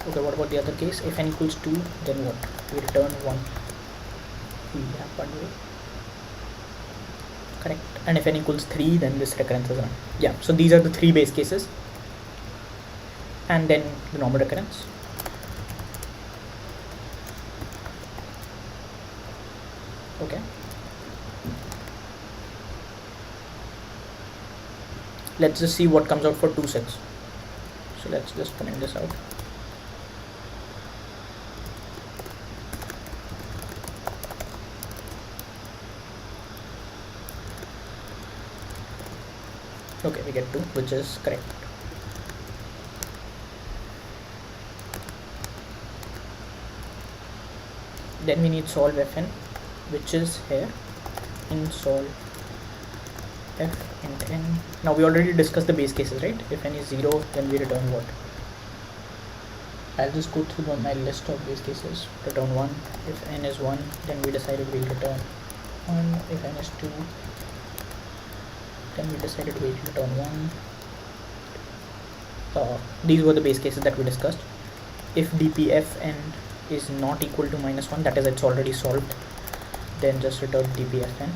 Okay, what about the other case? If n equals 2, then what? We return 1. We have 1 way. Correct. And if n equals 3, then this recurrence is run. Yeah, so these are the 3 base cases. And then the normal recurrence. Okay. Let's just see what comes out for 2 6. So let's just print this out. Okay, we get 2, which is correct. Then we need solve fn, which is here in solve f int n. Now we already discussed the base cases, right? If n is 0, then we return what? I'll just go through my list of base cases. Return 1. If n is 1, then we decided we'll return 1. If n is 2, then we decided we'll return 1. These were the base cases that we discussed. If dpfn is not equal to -1, that is, it's already solved, then just return dpfn.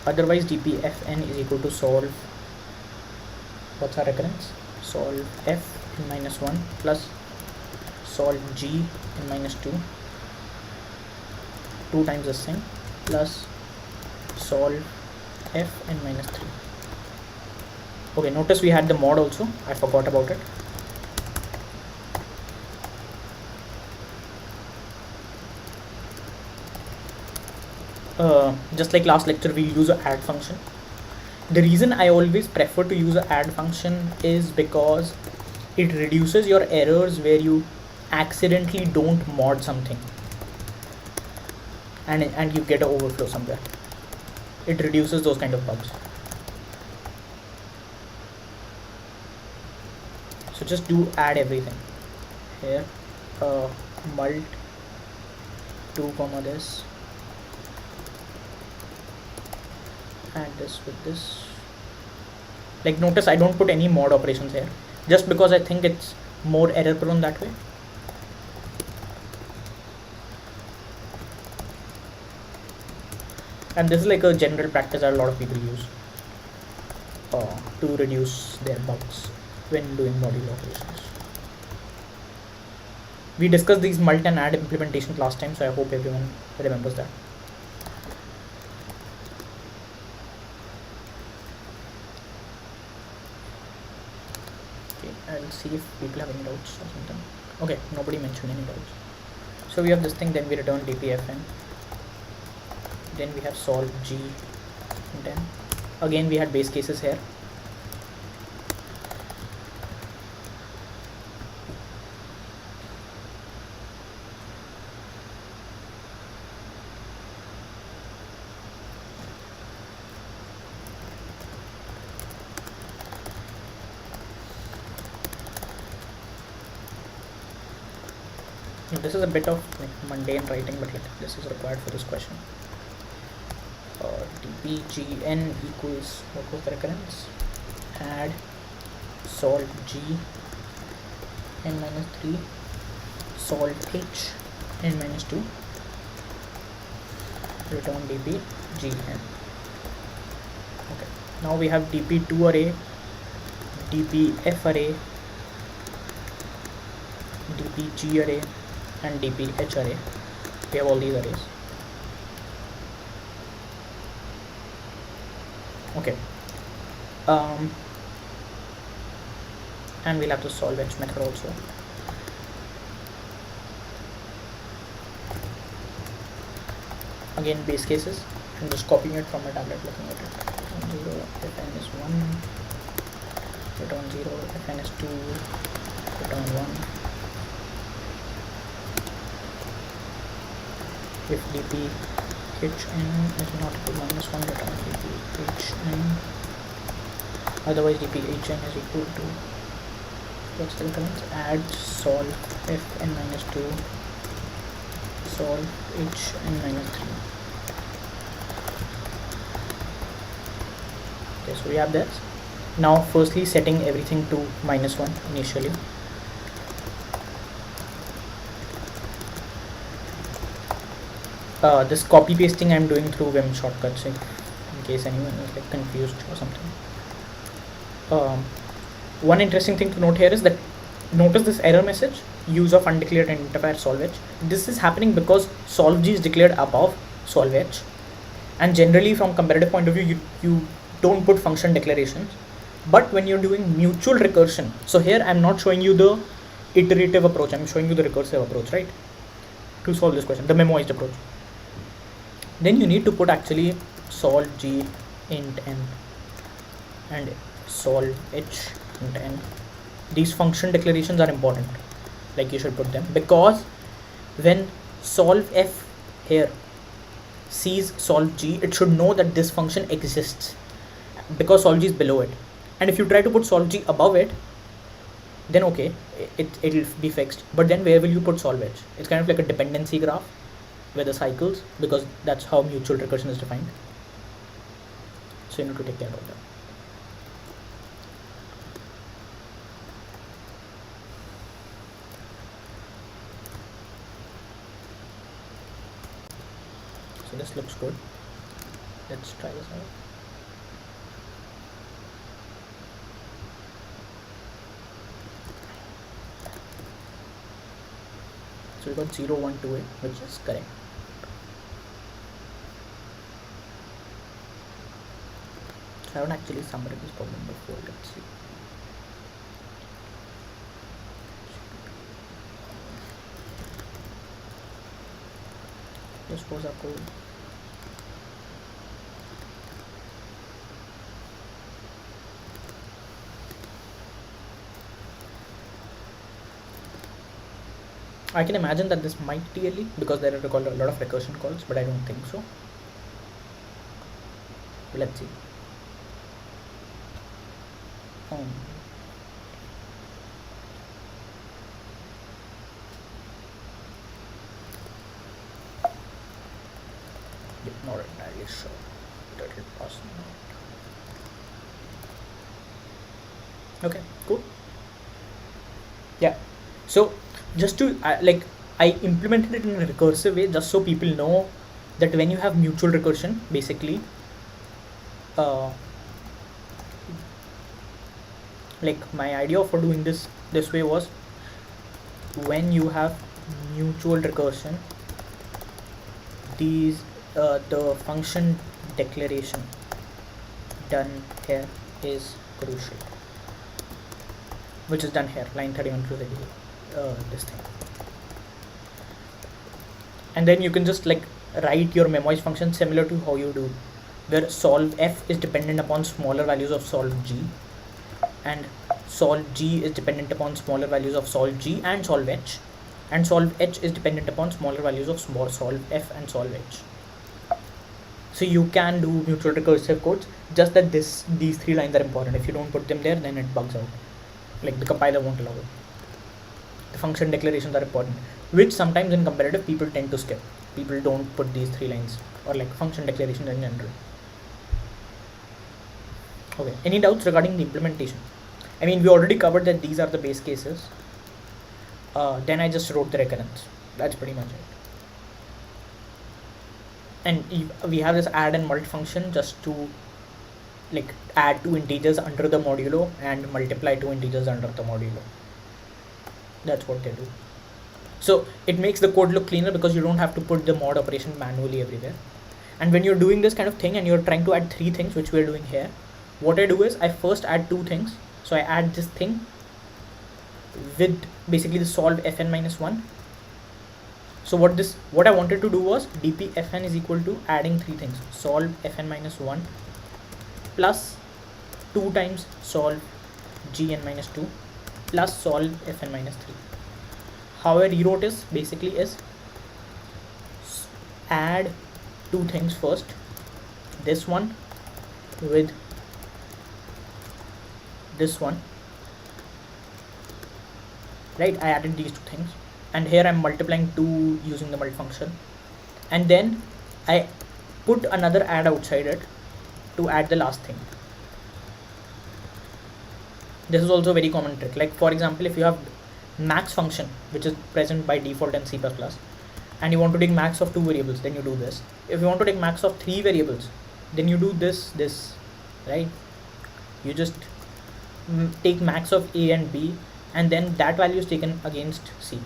Otherwise dpfn is equal to solve, what's our recurrence? Solve f in -1 plus solve g in -2, 2 times this thing, plus solve f in -3. Okay, notice we had the mod also, I forgot about it. Just like last lecture, we'll use an add function. The reason I always prefer to use an add function is because it reduces your errors where you accidentally don't mod something and you get an overflow somewhere. It reduces those kind of bugs. So just do add everything here, mult 2 comma this, add this with this. Like, notice I don't put any mod operations here, just because I think it's more error prone that way. And this is like a general practice that a lot of people use to reduce their bugs when doing module operations. We discussed these mult and add implementations last time, so I hope everyone remembers that. Okay, I'll see if people have any doubts or something. Okay, nobody mentioned any doubts. So we have this thing, then we return dpfn, then we have solve g, and then again we had base cases here. This is a bit of like mundane writing, but like this is required for this question. dpgn equals, what was the recurrence? Add solve g n minus 3 solve h n minus 2. return dp gn. Okay, now we have dp2 array, dpf array, dpg array, and dph array. We have all these arrays. Okay, and we'll have to solve h method also. Again, base cases. I'm just copying it from my tablet, looking at it. Return 0 if n is 1, return 0 if n is 2, return 1 if dp hn is not equal to -1, return dp hn, otherwise dp hn is equal to what's the recurrence, add solve f n minus 2, solve h n minus 3. Okay, so we have this. Now firstly setting everything to -1 initially. This copy pasting I'm doing through Vim shortcuts, in case anyone is like confused or something. One interesting thing to note here is that notice this error message, use of undeclared identifier solvH. This is happening because solvG is declared above solvH, and generally from comparative point of view you don't put function declarations. But when you're doing mutual recursion, so here I'm not showing you the iterative approach, I'm showing you the recursive approach, right, to solve this question, the memoized approach. Then you need to put actually solve g int n and solve h int n. These function declarations are important, like you should put them, because when solve f here sees solve g, it should know that this function exists because solve g is below it. And if you try to put solve g above it, then okay, it'll be fixed. But then where will you put solve h? It's kind of like a dependency graph with the cycles, because that's how mutual recursion is defined. So you need to take care of that. So this looks good. Let's try this out. So we got 0, 1, 2, 8, which is correct. I haven't actually summarized this problem before. Let's see. This was our code. I can imagine that this might TLE because there are a lot of recursion calls, but I don't think so. Let's see. Not entirely sure that it was not. Okay, cool. Yeah. So just to I implemented it in a recursive way just so people know that when you have mutual recursion, basically like my idea for doing this way was, when you have mutual recursion, these the function declaration done here is crucial, which is done here, line 31 to this thing. And then you can just like write your memoized function similar to how you do, where solve f is dependent upon smaller values of solve g, and solve g is dependent upon smaller values of solve g and solve h, and solve h is dependent upon smaller values of solve f and solve h. So you can do mutual recursive codes, just that these three lines are important. If you don't put them there, then it bugs out, like the compiler won't allow it. The function declarations are important, which sometimes in comparative people tend to skip. People don't put these three lines, or like function declarations in general. Okay, any doubts regarding the implementation? I mean, we already covered that these are the base cases. Then I just wrote the recurrence. That's pretty much it. and we have this add and mult function just to like add two integers under the modulo and multiply two integers under the modulo. That's what they do. So it makes the code look cleaner because you don't have to put the mod operation manually everywhere. And when you're doing this kind of thing and you're trying to add three things, which we're doing here, what I do is I first add two things. So I add this thing with basically the solve fn minus 1. So what I wanted to do was dp fn is equal to adding three things: solve fn minus 1 plus 2 times solve gn minus 2 plus solve fn minus 3. How I rewrote this basically is add two things first, this one with this one, right? I added these two things, and here I'm multiplying 2 using the mult function, and then I put another add outside it to add the last thing. This is also a very common trick. Like for example, if you have max function which is present by default in C++, and you want to take max of 2 variables, then you do this. If you want to take max of 3 variables, then you do this, right? You just take max of A and B, and then that value is taken against C.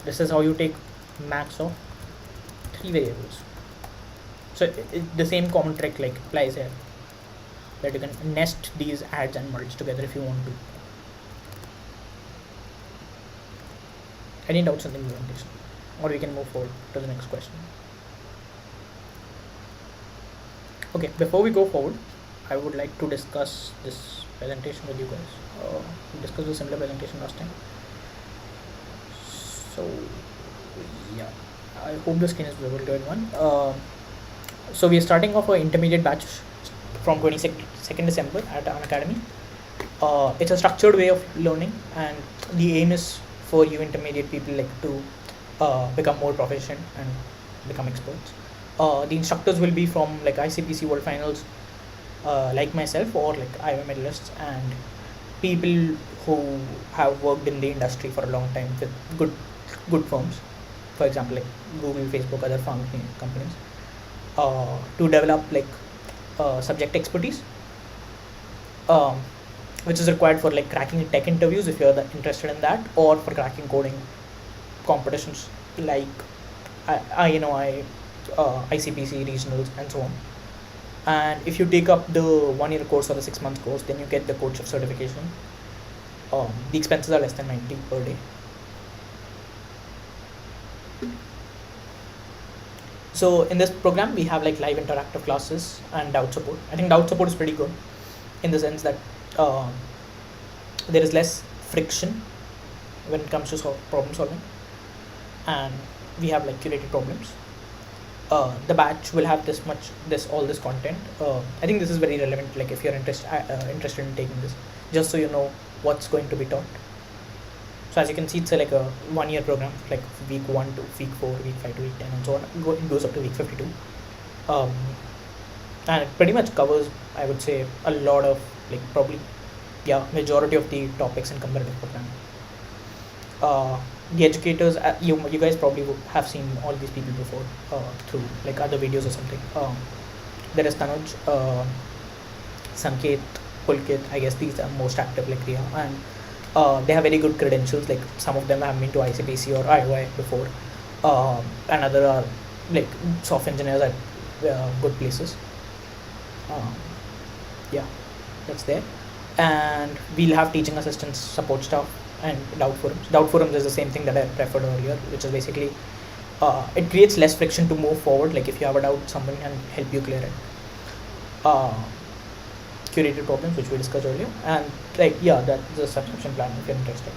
This is how you take max of 3 variables. So the same common trick like applies here, that you can nest these adds and mults together if you want to. Any doubts on the implementation, or we can move forward to the next question? Okay, before we go forward, I would like to discuss this presentation with you guys. We discussed a similar presentation last time. So yeah, I hope the screen is visible to everyone. So we are starting off our intermediate batch from 22nd December at Unacademy. It's a structured way of learning, and the aim is for you intermediate people like to become more proficient and become experts. The instructors will be from like ICPC World Finals, like myself, or like IOI medalists, and people who have worked in the industry for a long time with good firms, for example like Google, Facebook, other companies, to develop like subject expertise, which is required for like cracking tech interviews if you're interested in that, or for cracking coding competitions like INOI, ICPC, regionals, and so on. And if you take up the 1-year course or the 6-month course, then you get the CodeChef certification. The expenses are less than 90 per day. So in this program, we have like live interactive classes and doubt support. I think doubt support is pretty good in the sense that there is less friction when it comes to problem solving, and we have like curated problems. The batch will have all this content. I think this is very relevant, like if you're interested in taking this, just so you know what's going to be taught. So as you can see, it's like a 1-year program, like week 1 to week 4, week 5 to week 10, and so on. It goes up to week 52, and it pretty much covers, I would say, a lot of like probably majority of the topics in comparative programming. The educators, you guys probably have seen all these people before through like other videos or something. There is Tanuj, Sanket, Pulkit. I guess these are most active, like Riya, and they have very good credentials. Like some of them have been to ICPC or IOI before, and other are like software engineers at good places. Yeah, that's there. And we'll have teaching assistants, support staff, and doubt forums. Doubt forums is the same thing that I referred earlier, which is basically it creates less friction to move forward. Like if you have a doubt, someone can help you clear it. Curated problems, which we discussed earlier, and like that's the subscription plan if you're interested.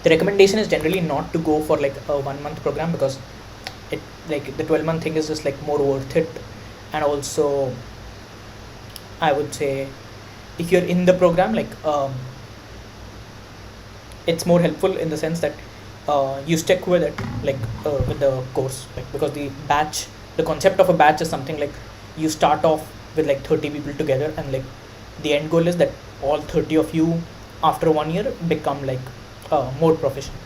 The recommendation is generally not to go for like a 1-month program, because it like the 12-month thing is just like more worth it, and also I would say if you're in the program, like it's more helpful in the sense that you stick with it, like with the course, like because the concept of a batch is something like you start off with like 30 people together, and like the end goal is that all 30 of you after 1 year become like more proficient.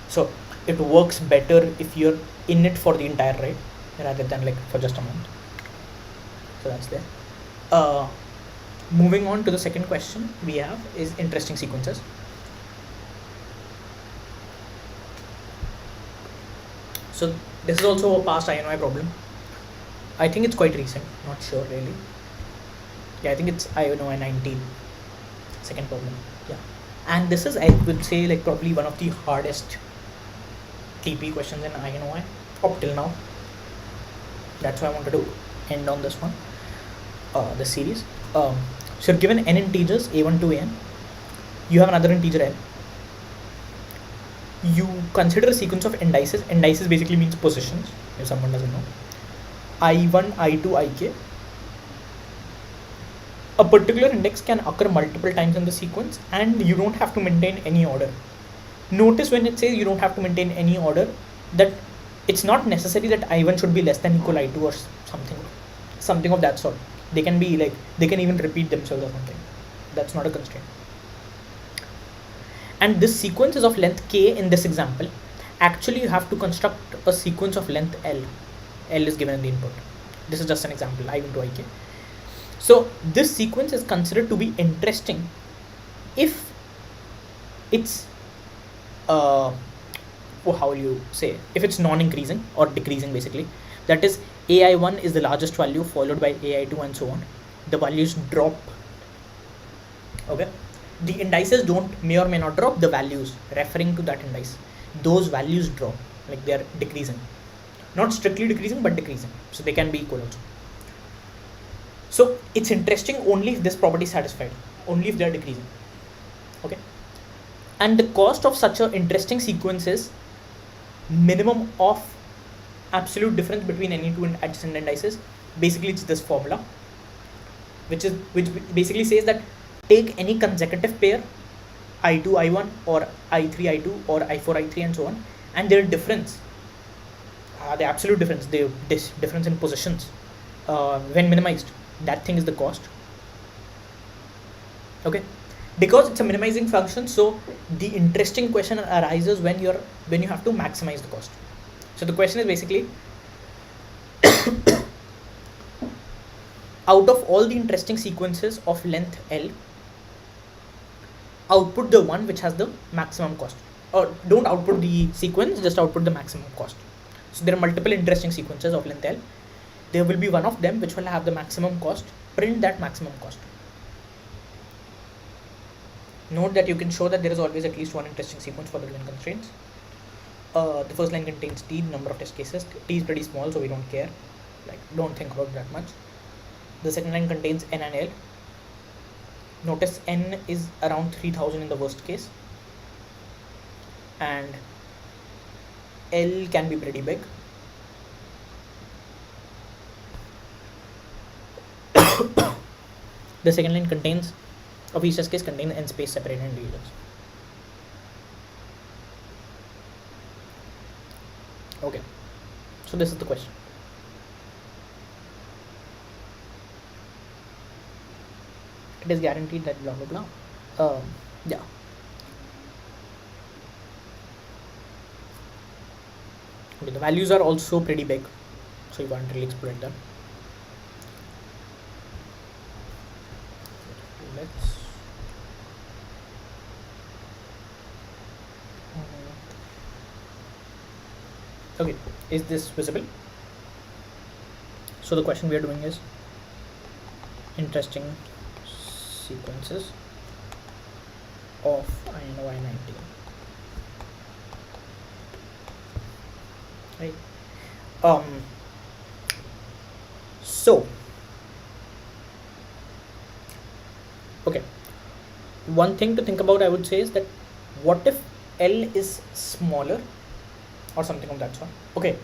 So it works better if you're init for the entire array rather than like for just a month. So that's there. Moving on to the second question we have is interesting sequences. So this is also a past INOI problem. I think it's quite recent, not sure really. Yeah, I think it's INOI 19, second problem. Yeah, and this is, I would say, like probably one of the hardest TP questions in INOI up till now. That's why I wanted to end on this one, the series. So you're given n integers a1 to an. You have another integer n. You consider a sequence of indices. Indices basically means positions, if someone doesn't know. I1, I2, Ik. A particular index can occur multiple times in the sequence and you don't have to maintain any order. Notice when it says you don't have to maintain any order, that it's not necessary that I1 should be less than equal I2 or something of that sort. They can be like, they can even repeat themselves or something. That's not a constraint. And this sequence is of length k in this example. Actually, you have to construct a sequence of length L. L is given in the input. This is just an example, I into Ik. So this sequence is considered to be interesting if it's, how will you say, if it's non-increasing or decreasing basically. That is, AI1 is the largest value followed by AI2 and so on. The values drop. Okay. The indices may or may not drop, the values referring to that indice. Those values drop, like they are decreasing. Not strictly decreasing, but decreasing. So they can be equal also. So it's interesting only if this property is satisfied, only if they are decreasing. Okay. And the cost of such an interesting sequence is minimum of absolute difference between any two adjacent indices. Basically, it's this formula, which basically says that take any consecutive pair, I2, I1 or I3, I2 or I4, I3 and so on, and their difference, the absolute difference, this difference in positions, when minimized, that thing is the cost. Okay, because it's a minimizing function, so the interesting question arises when you have to maximize the cost. So the question is basically, out of all the interesting sequences of length L, output the one which has the maximum cost, or don't output the sequence, just output the maximum cost. So there are multiple interesting sequences of length L. There will be one of them which will have the maximum cost. Print that maximum cost. Note that you can show that there is always at least one interesting sequence for the given constraints. The first line contains t, the number of test cases. T is pretty small, so we don't care. Like, don't think about that much. The second line contains n and L. Notice n is around 3000 in the worst case, and L can be pretty big. The second line contains, of each test case contains n space separated integers. Okay, so this is the question. It is guaranteed that blah blah blah. Yeah. Okay, the values are also pretty big, so you can't really exploit them. Let's okay, is this visible? So the question we are doing is interesting sequences of INOI 19, right? So okay, one thing to think about, I would say, is that what if L is smaller or something of that sort? Okay,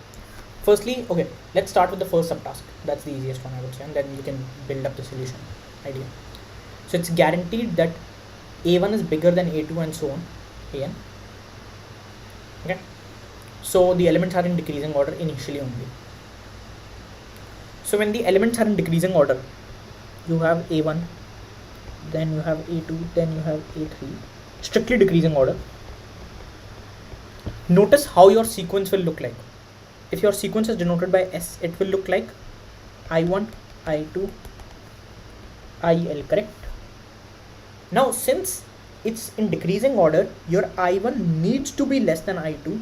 firstly, okay, let's start with the first subtask. That's the easiest one, I would say, and then you can build up the solution idea. So it's guaranteed that A1 is bigger than A2 and so on, AN. Okay, so the elements are in decreasing order initially only. So when the elements are in decreasing order, you have A1, then you have A2, then you have A3, strictly decreasing order. Notice how your sequence will look like. if your sequence is denoted by S, it will look like I1, I2, IL, correct? Now since it's in decreasing order, your I1 needs to be less than I2,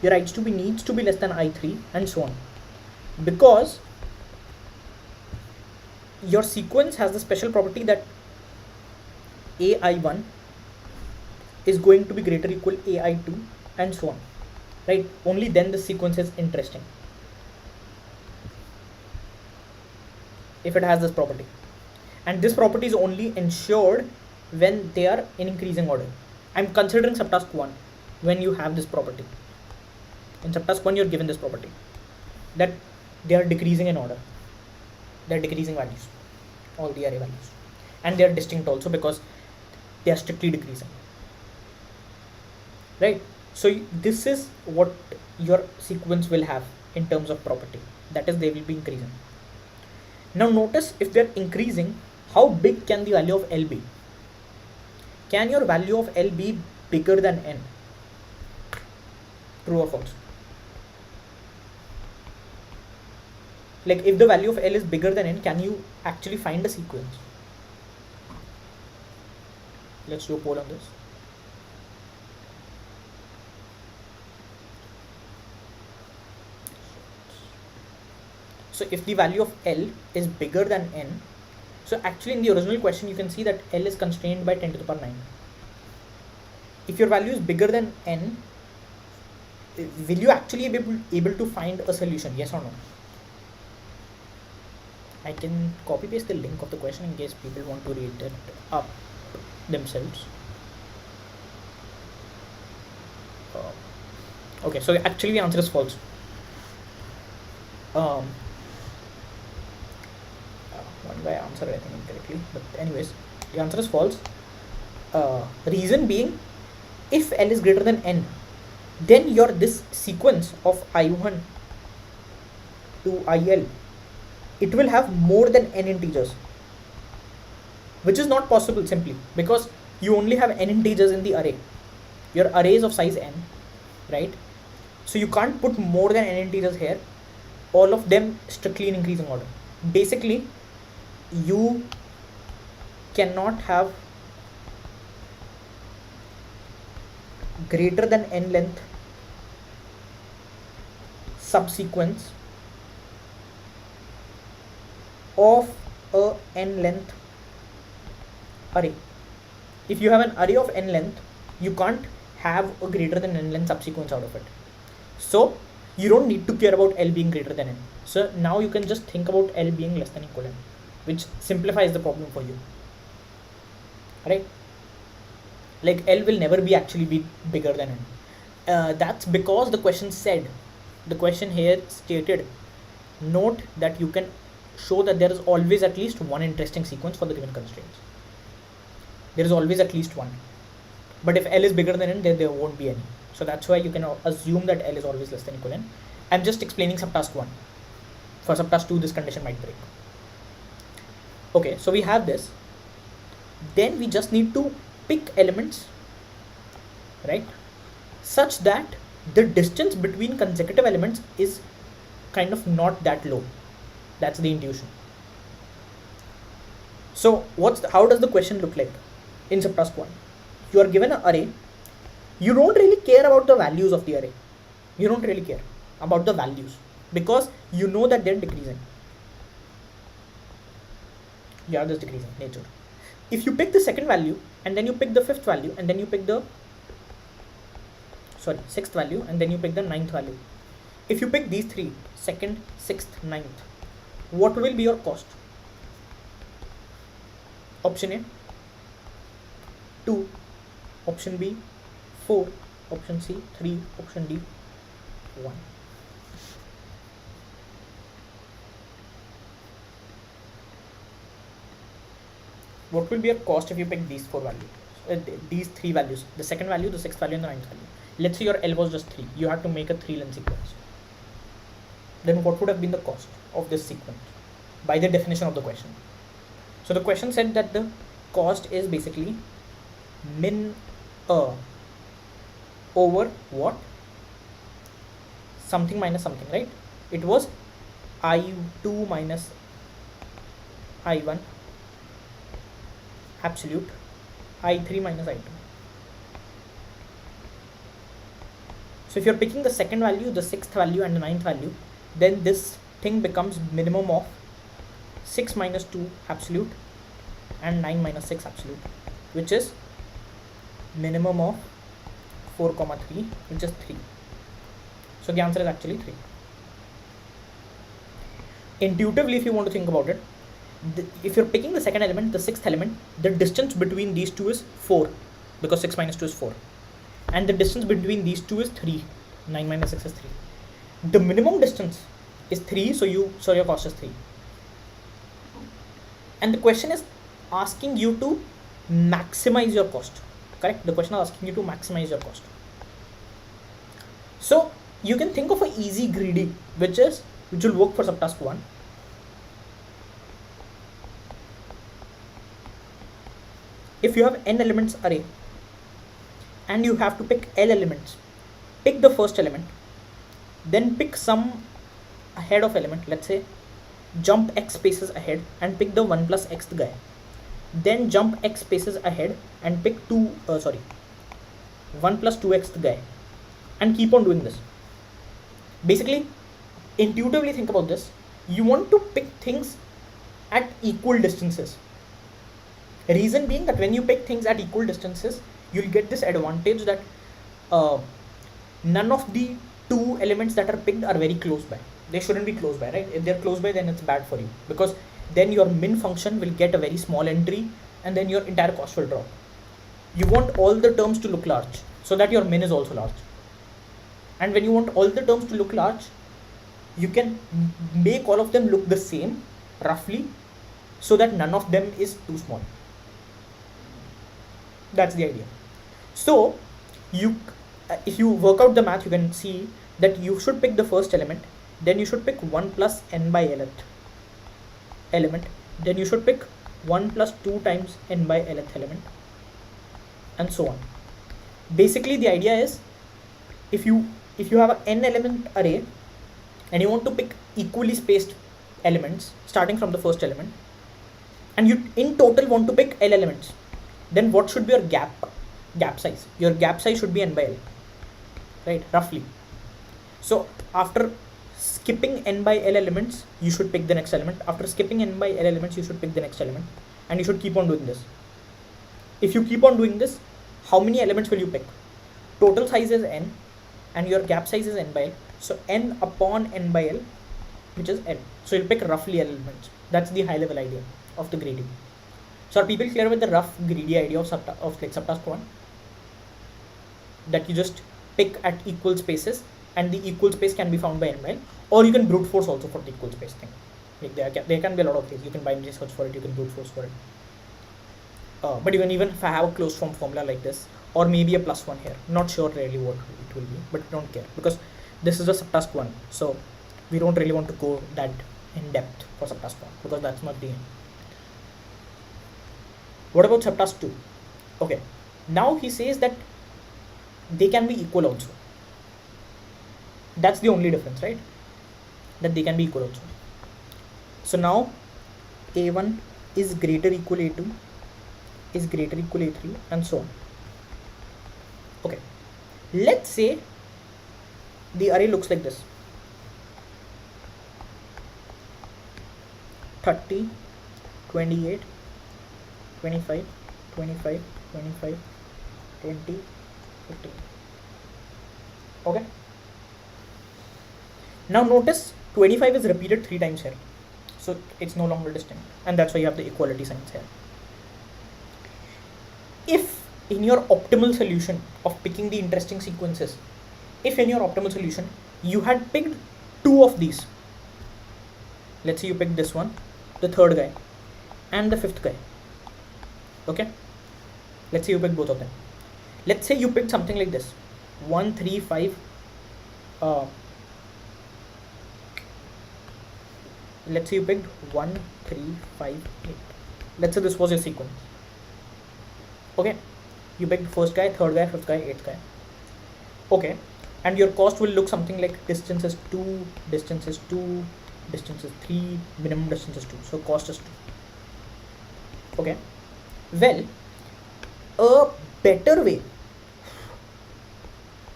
your I2 needs to be less than I3, and so on, because your sequence has the special property that AI1 is going to be greater or equal AI2, and so on, right? Only then the sequence is interesting, if it has this property. And this property is only ensured when they are in increasing order. I'm considering subtask 1 when you have this property. In subtask 1 you're given this property that they are decreasing in order, they are decreasing values, all the array values, and they are distinct also because they are strictly decreasing, right? So this is what your sequence will have in terms of property, that is they will be increasing. Now notice, if they are increasing, how big can the value of L be? Can your value of L be bigger than N? True or false? Like if the value of L is bigger than N, can you actually find a sequence? Let's do a poll on this. So if the value of L is bigger than N, so actually in the original question you can see that L is constrained by 10 to the power 9. If your value is bigger than N, will you actually be able to find a solution, yes or no? I can copy paste the link of the question in case people want to read it up themselves. Okay, so actually the answer is false. One guy answered I think incorrectly, but anyways, the answer is false. Reason being, if L is greater than N, then your this sequence of I1 to IL, it will have more than N integers, which is not possible simply because you only have N integers in the array. Your array is of size N, right? So you can't put more than N integers here, all of them strictly in increasing order. Basically, you cannot have greater than N length subsequence of a N length array. If you have an array of N length, you can't have a greater than N length subsequence out of it. So you don't need to care about L being greater than N. So now you can just think about L being less than or equal N, which simplifies the problem for you, right? Like L will never be actually be bigger than N. That's because the question said, the question here stated, note that you can show that there is always at least one interesting sequence for the given constraints. There is always at least one, but if L is bigger than N, there won't be any. So that's why you can assume that L is always less than or equal N. I'm just explaining subtask 1. For subtask 2, this condition might break. Okay, so we have this. Then we just need to pick elements, right, such that the distance between consecutive elements is kind of not that low. That's the intuition. So how does the question look like in subtask 1? You are given an array. You don't really care about the values of the array. You don't really care about the values because you know that they're decreasing. You are just decreasing nature. If you pick the second value and then you pick the fifth value and then you pick the sixth value and then you pick the ninth value. If you pick these three, second, sixth, ninth, what will be your cost? Option A, 2, option B, 4, option C, 3, option D, 1. What will be your cost if you pick these four values, these three values, the second value, the sixth value and the ninth value? Let's say your L was just 3, you have to make a 3-length sequence. Then what would have been the cost of this sequence by the definition of the question? So the question said that the cost is basically min over what? something minus something, right? It was I2 minus I1 absolute, I3 minus I2. So if you're picking the second value, the sixth value and the ninth value, then this thing becomes minimum of 6 minus 2 absolute and 9 minus 6 absolute, which is minimum of 4 comma 3, which is 3. So the answer is actually 3. Intuitively, if you want to think about it, if you're picking the second element, the sixth element, the distance between these two is 4, because 6 minus 2 is 4, and the distance between these two is 3. 9 minus 6 is 3. The minimum distance is 3, so your cost is 3. And the question is asking you to maximize your cost, correct? The question is asking you to maximize your cost. So you can think of an easy greedy, which will work for subtask 1. If you have n elements array and you have to pick l elements, pick the first element, then pick some ahead of element, let's say jump x spaces ahead and pick the 1 plus x guy, then jump x spaces ahead and pick 1 plus 2x guy, and keep on doing this. Basically, intuitively think about this. You want to pick things at equal distances. Reason being that when you pick things at equal distances, you'll get this advantage that none of the two elements that are picked are very close by. They shouldn't be close by, right? If they're close by, then it's bad for you, because then your min function will get a very small entry and then your entire cost will drop. You want all the terms to look large so that your min is also large. And when you want all the terms to look large, you can make all of them look the same roughly so that none of them is too small. That's the idea. So if you work out the math, you can see that you should pick the first element, then you should pick 1 plus n by lth element, then you should pick 1 plus 2 times n by lth element, and so on. Basically, the idea is if you have an n element array and you want to pick equally spaced elements starting from the first element, and you in total want to pick l elements, then what should be your gap size? Your gap size should be n by l, right? Roughly. So after skipping n by l elements, you should pick the next element. After skipping n by l elements, you should pick the next element, and you should keep on doing this. If you keep on doing this, how many elements will you pick? Total size is n and your gap size is n by l, so n upon n by l, which is n. So you'll pick roughly l elements. That's the high level idea of the grading. So are people clear with the rough greedy idea of subtask 1? That you just pick at equal spaces, and the equal space can be found by n by l, or you can brute force also for the equal space thing. Like there can be a lot of things. You can binary search for it, you can brute force for it. But you can even have a closed form formula like this, or maybe a plus 1 here. Not sure really what it will be, but we don't care because this is a subtask 1. So we don't really want to go that in depth for subtask 1 because that's not the end. What about subtask 2? Okay, now he says that they can be equal also. That's the only difference, right? That they can be equal also. So now A1 is greater equal A2 is greater equal A3 and so on. Okay, let's say the array looks like this: 30, 28, 25, 25, 25, 20, 15. Okay. Now notice 25 is repeated 3 times here, so it's no longer distinct, and that's why you have the equality signs here. If in your optimal solution of picking the interesting sequences, if in your optimal solution you had picked 2 of these, let's say you picked this one, the third guy, and the fifth guy. Okay, let's say you picked both of them. Let's say you picked something like this: 1, 3, 5. Let's say you picked 1, 3, 5, 8. Let's say this was your sequence. Okay, you picked first guy, third guy, fifth guy, eighth guy. Okay, and your cost will look something like distance is 2, distance is 2, distance is 3, minimum distance is 2, so cost is 2. Okay, well, a better way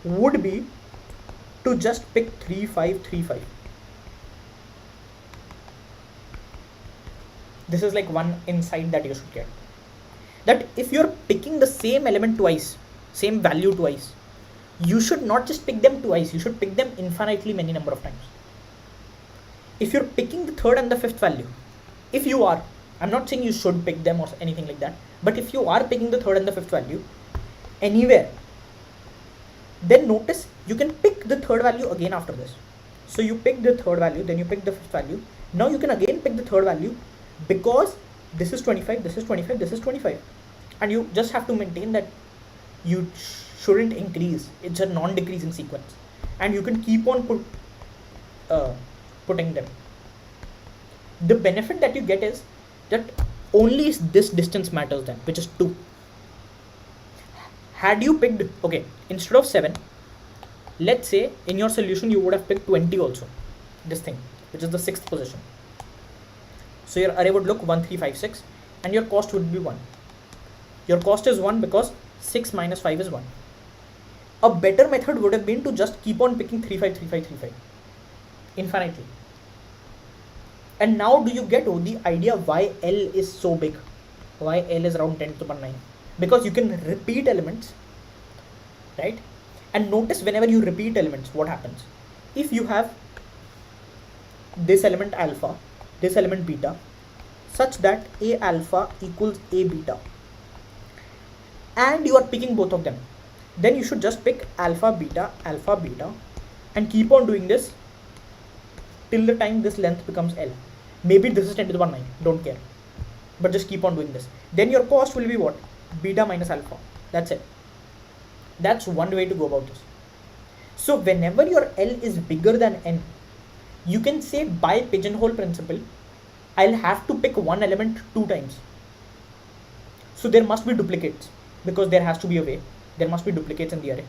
would be to just pick 3, 5, 3, 5. This is like one insight that you should get, that if you're picking the same element twice, same value twice, you should not just pick them twice, you should pick them infinitely many number of times. If you're picking the third and the fifth value, if you are, I'm not saying you should pick them or anything like that, but if you are picking the third and the fifth value anywhere, then notice you can pick the third value again after this. So you pick the third value, then you pick the fifth value. Now you can again pick the third value, because this is 25, this is 25, this is 25. And you just have to maintain that you shouldn't increase. It's a non-decreasing sequence. And you can keep on putting them. The benefit that you get is that only this distance matters then, which is 2. Had you picked, okay, instead of 7, let's say in your solution you would have picked 20 also, this thing, which is the 6th position. So your array would look 1, 3, 5, 6, and your cost would be 1. Your cost is 1 because 6 minus 5 is 1. A better method would have been to just keep on picking 3, 5, 3, 5, 3, 5 infinitely. And now do you get the idea why L is so big? Why L is around 10 to the power 9? Because you can repeat elements, right? And notice whenever you repeat elements, what happens? If you have this element alpha, this element beta, such that A alpha equals A beta, and you are picking both of them, then you should just pick alpha beta, and keep on doing this till the time this length becomes L. Maybe this is 10 to the power 9, don't care, but just keep on doing this. Then your cost will be what? Beta minus alpha. That's it. That's one way to go about this. So whenever your L is bigger than N, you can say by pigeonhole principle, I'll have to pick one element 2 times. So there must be duplicates, because there has to be a way. There must be duplicates in the array.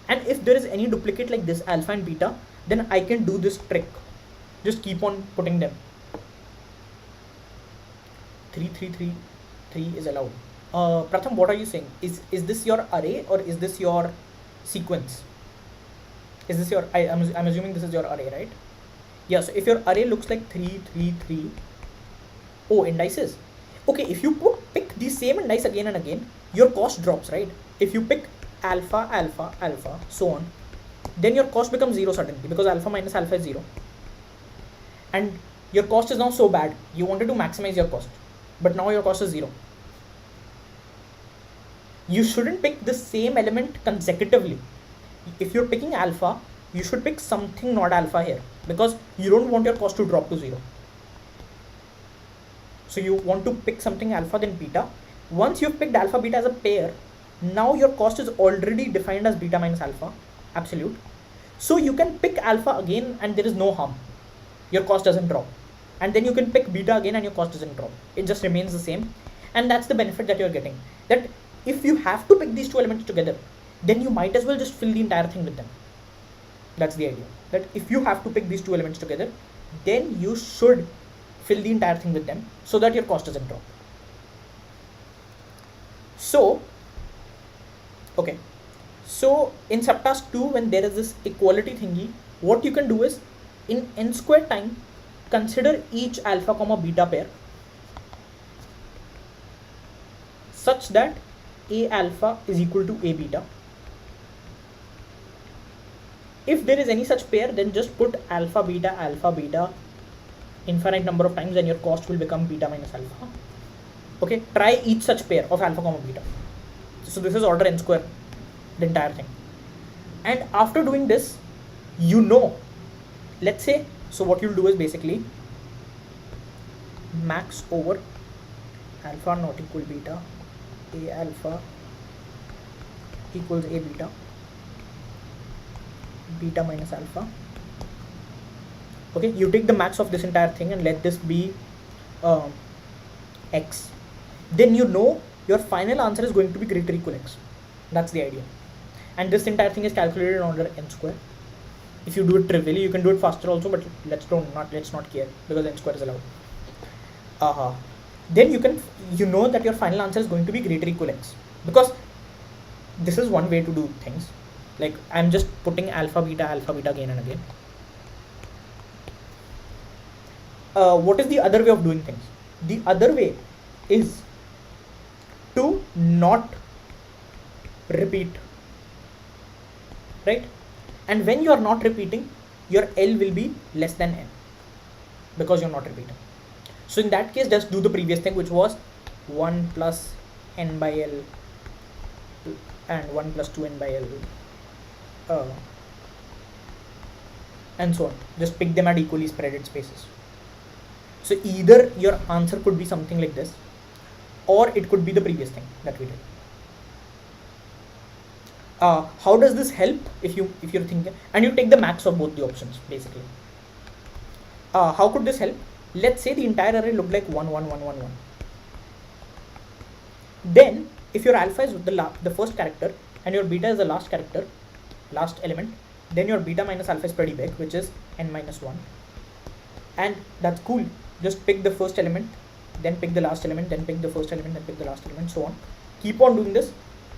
And if there is any duplicate like this alpha and beta, then I can do this trick. Just keep on putting them. 3, 3, 3, 3 is allowed. Pratham, what are you saying? Is this your array or is this your sequence? Is this your, I'm assuming this is your array, right? Yeah, so if your array looks like 3, 3, 3, oh, indices. Okay, if you pick the same indice again and again, your cost drops, right? If you pick alpha, alpha, alpha, so on, then your cost becomes 0 suddenly, because alpha minus alpha is 0. And your cost is now so bad, you wanted to maximize your cost, but now your cost is 0. You shouldn't pick the same element consecutively. If you're picking alpha, you should pick something not alpha here, because you don't want your cost to drop to 0. So you want to pick something alpha then beta. Once you've picked alpha beta as a pair, now your cost is already defined as beta minus alpha, absolute. So you can pick alpha again and there is no harm. Your cost doesn't drop. And then you can pick beta again and your cost doesn't drop. It just remains the same. And that's the benefit that you're getting. That if you have to pick these two elements together, then you might as well just fill the entire thing with them. That's the idea. That if you have to pick these two elements together, then you should fill the entire thing with them so that your cost doesn't drop. So, okay. So in subtask 2, when there is this equality thingy, what you can do is in n square time, consider each alpha comma beta pair such that A alpha is equal to A beta. If there is any such pair, then just put alpha beta infinite number of times and your cost will become beta minus alpha. Okay, try each such pair of alpha comma beta. So this is order n square, the entire thing. And after doing this, you know, let's say, so what you'll do is basically max over alpha not equal beta, A alpha equals A beta, beta minus alpha. Okay, you take the max of this entire thing and let this be x. Then you know your final answer is going to be greater equal x. That's the idea. and this entire thing is calculated in order n square. If you do it trivially, you can do it faster also, but let's not care because n square is allowed. Then you know that your final answer is going to be greater equal x, because this is one way to do things. Like I'm just putting alpha beta again and again. What is the other way of doing things? The other way is to not repeat, right? And when you are not repeating, your L will be less than n because you're not repeating. So in that case, just do the previous thing, which was 1 plus n by L and 1 plus 2n by L, and so on. Just pick them at equally spreaded spaces. So either your answer could be something like this, or it could be the previous thing that we did. How does this help if you're thinking, and you take the max of both the options basically? How could this help? Let's say the entire array looked like 1 1 1 1 1. Then if your alpha is the first character and your beta is the last element, then your beta minus alpha is pretty big, which is n minus 1, and that's cool. Just pick the first element, then pick the last element, then pick the first element, then pick the last element, so on. Keep on doing this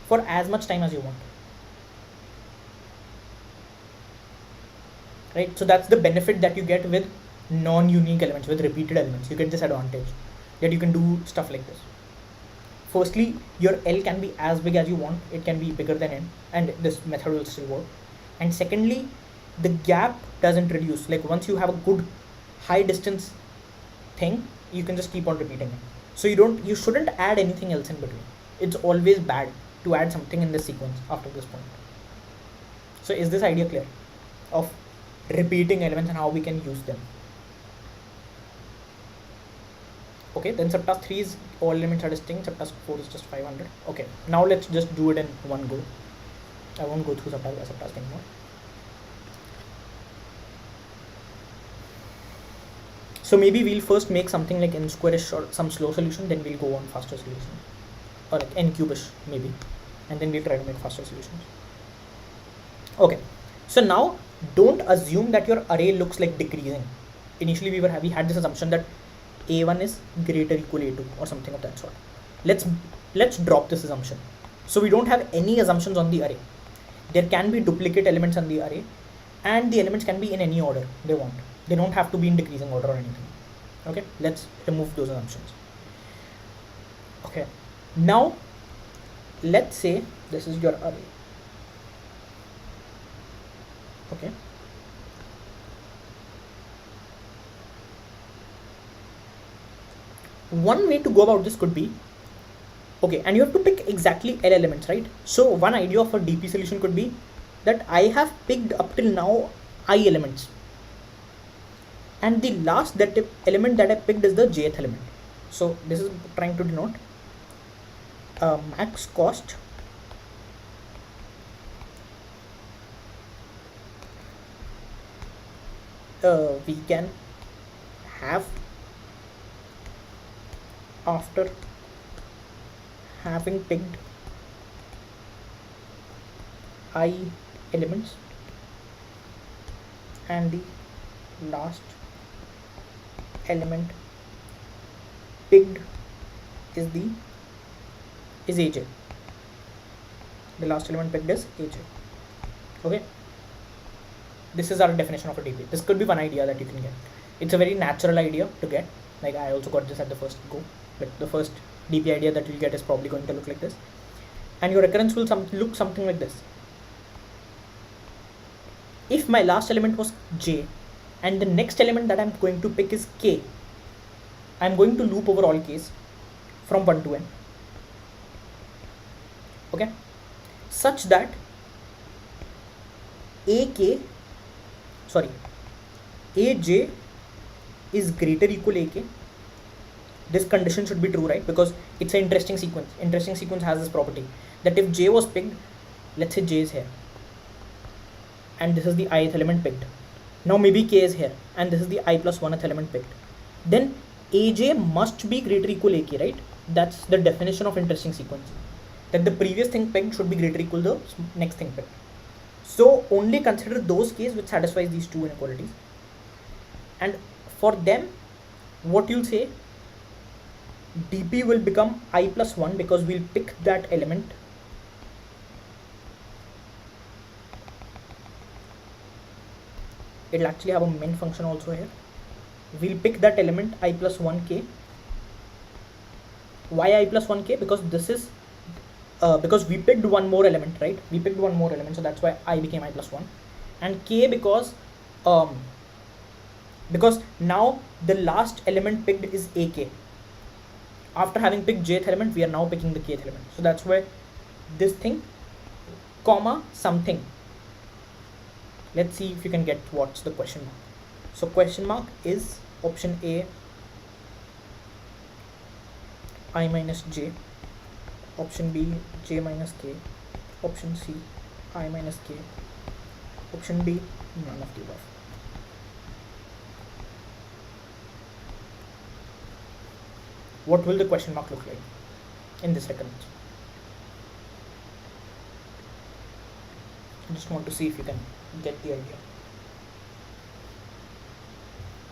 for as much time as you want. Right? So that's the benefit that you get with non-unique elements, with repeated elements. You get this advantage that you can do stuff like this. Firstly, your L can be as big as you want. It can be bigger than n, and this method will still work. And secondly, the gap doesn't reduce. Like once you have a good high distance thing, you can just keep on repeating it. So you shouldn't add anything else in between. It's always bad to add something in this sequence after this point. So is this idea clear of repeating elements and how we can use them? Okay, then subtask 3 is all elements are distinct, subtask 4 is just 500. Okay, now let's just do it in one go. I won't go through subtask anymore. So maybe we'll first make something like n squarish or some slow solution, then we'll go on faster solution, or like n cubish maybe, and then we'll try to make faster solutions. Okay, so now don't assume that your array looks like decreasing. Initially we had this assumption that a1 is greater equal a2 or something of that sort. Let's drop this assumption. So we don't have any assumptions on the array. There can be duplicate elements on the array, and the elements can be in any order they want. They don't have to be in decreasing order or anything. Okay, let's remove those assumptions. Okay, now let's say this is your array. Okay, one way to go about this could be, okay, and you have to pick exactly L elements, right? So one idea of a DP solution could be that I have picked up till now I elements, and the last element that I picked is the jth element. So this is trying to denote max cost we can have after having picked I elements, and the last element picked is AJ. The last element picked is AJ. Okay, this is our definition of a DP. This could be one idea that you can get. It's a very natural idea to get. Like I also got this at the first go, but the first DP idea that you'll get is probably going to look like this, and your recurrence will look something like this. If my last element was J and the next element that I'm going to pick is K, I'm going to loop over all K's from 1 to n. Okay, such that AJ is greater equal AK. This condition should be true, right? Because it's an interesting sequence. Interesting sequence has this property that if J was picked, let's say J is here, and this is the ith element picked. Now maybe K is here, and this is the I plus 1th element picked. Then AJ must be greater equal AK, right? That's the definition of interesting sequence. that the previous thing picked should be greater or equal to the next thing picked. So only consider those cases which satisfies these two inequalities, and for them what you'll say, dp will become I plus 1 because we'll pick that element it'll actually have a min function also here. We'll pick that element I plus 1k. Why I plus 1k? Because this is because we picked one more element, right? We picked one more element, so that's why I became I plus 1. And k because now the last element picked is ak. After having picked jth element, we are now picking the kth element. So that's why this thing, comma, something. Let's see if you can get what's the question mark. So question mark is option A, I minus j, option B, j minus k, option C, I minus k, option D, none of the above. What will the question mark look like in this second? I just want to see if you can get the idea.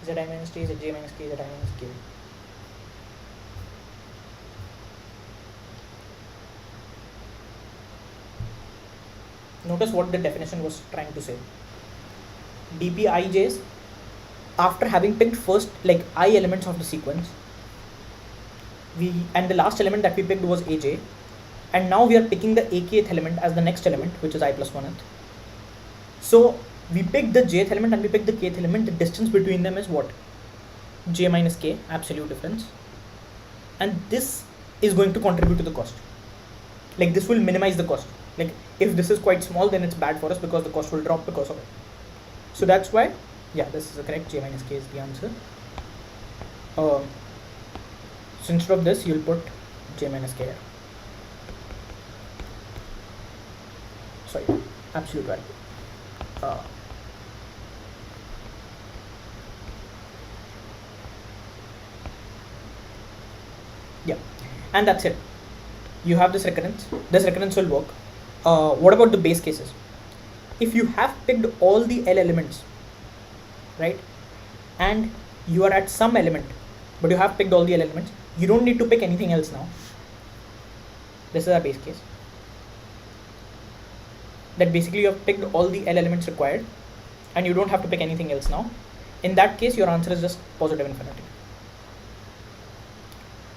Is it I minus t, is it j minus k, is it I minus k? Notice what the definition was trying to say. dpij's, after having picked first like I elements of the sequence, and the last element that we picked was aj, and now we are picking the akth element as the next element, which is I plus 1th. So we picked the jth element and we picked the kth element. The distance between them is what? J minus k, absolute difference. And this is going to contribute to the cost. Like this will minimize the cost. Like if this is quite small, then it's bad for us because the cost will drop because of it. So that's why, yeah, this is the correct. J minus k is the answer. So instead of this, you'll put j minus k here. Sorry, absolute value. Yeah, and that's it. You have this recurrence. This recurrence will work. What about the base cases? If you have picked all the L elements, right, and you are at some element, but you have picked all the L elements, you don't need to pick anything else now. This is our base case. That basically you have picked all the L elements required and you don't have to pick anything else now. In that case, your answer is just positive infinity.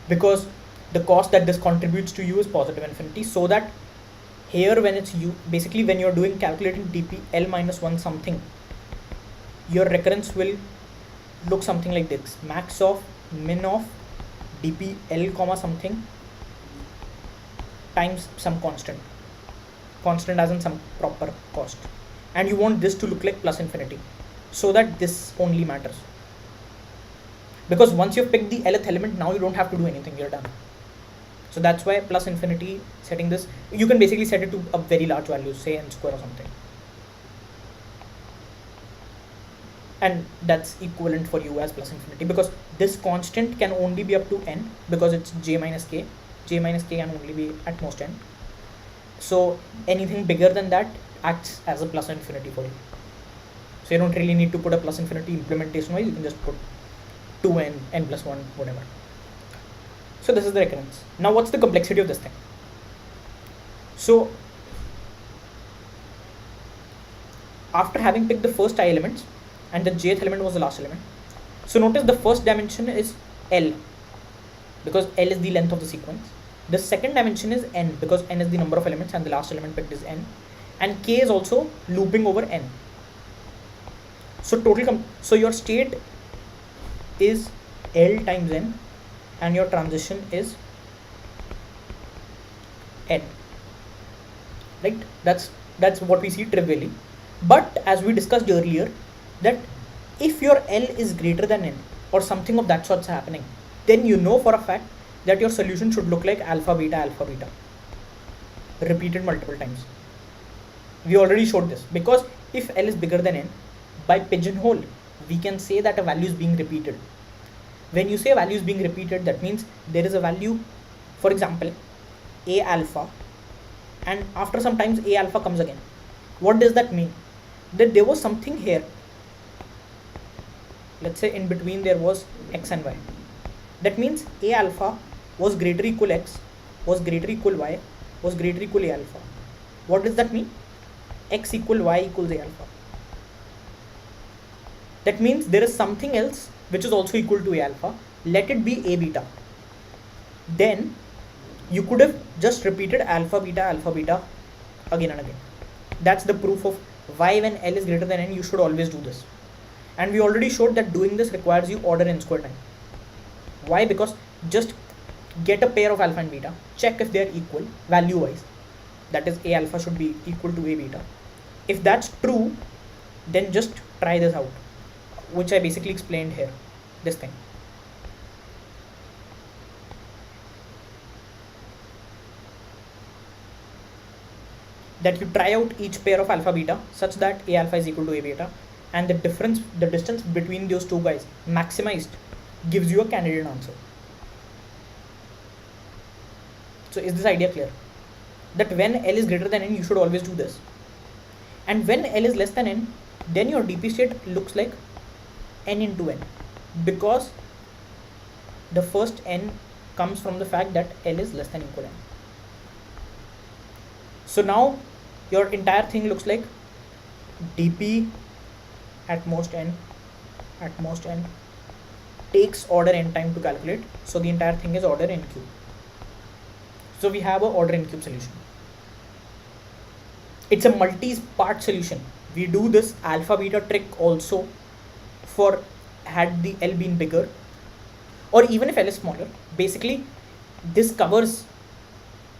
Because the cost that this contributes to you is positive infinity, so that here when it's you, basically when you're doing calculating dp L minus 1 something, your recurrence will look something like this. Max of min of dp L comma something times some constant as in some proper cost, and you want this to look like plus infinity, so that this only matters. Because once you've picked the Lth element, now you don't have to do anything, you're done. So that's why plus infinity, setting this, you can basically set it to a very large value, say n square or something, and that's equivalent for you as plus infinity, because this constant can only be up to n because it's j minus k. J minus k can only be at most n. So anything bigger than that acts as a plus infinity for you. So you don't really need to put a plus infinity implementation wise, you can just put 2n, n plus 1, whatever. So this is the recurrence. Now what's the complexity of this thing? So after having picked the first I elements and the jth element was the last element, so notice the first dimension is L because L is the length of the sequence. The second dimension is n because n is the number of elements and the last element picked is n, and k is also looping over n. So total so your state is L times n and your transition is n, right? That's what we see trivially. But as we discussed earlier, that if your L is greater than n or something of that sort's happening, then you know for a fact that your solution should look like alpha beta repeated multiple times. We already showed this, because if L is bigger than n, by pigeonhole we can say that a value is being repeated. When you say a value is being repeated, that means there is a value, for example, a alpha and after some times A alpha comes again. What does that mean? That there was something here. Let's say in between there was x and y. That means A alpha was greater equal x, was greater equal y, was greater equal A alpha. What does that mean? X equal y equals A alpha. That means there is something else which is also equal to A alpha. Let it be A beta. Then you could have just repeated alpha beta again and again. That's the proof of why when L is greater than n you should always do this. And we already showed that doing this requires you order n square time. Why? Because just get a pair of alpha and beta, check if they are equal value wise. That is, A alpha should be equal to A beta. If that's true, then just try this out, which I basically explained here, this thing. That you try out each pair of alpha beta such that A alpha is equal to A beta, and the distance between those two guys maximized gives you a candidate answer. So is this idea clear? That when L is greater than n you should always do this, and when L is less than n then your DP state looks like n into n, because the first n comes from the fact that L is less than or equal to n. So now your entire thing looks like DP at most n takes order n time to calculate, so the entire thing is order n cube. So we have a order n cube solution. It's a multi-part solution. We do this alpha beta trick also for had the L been bigger, or even if L is smaller. Basically this covers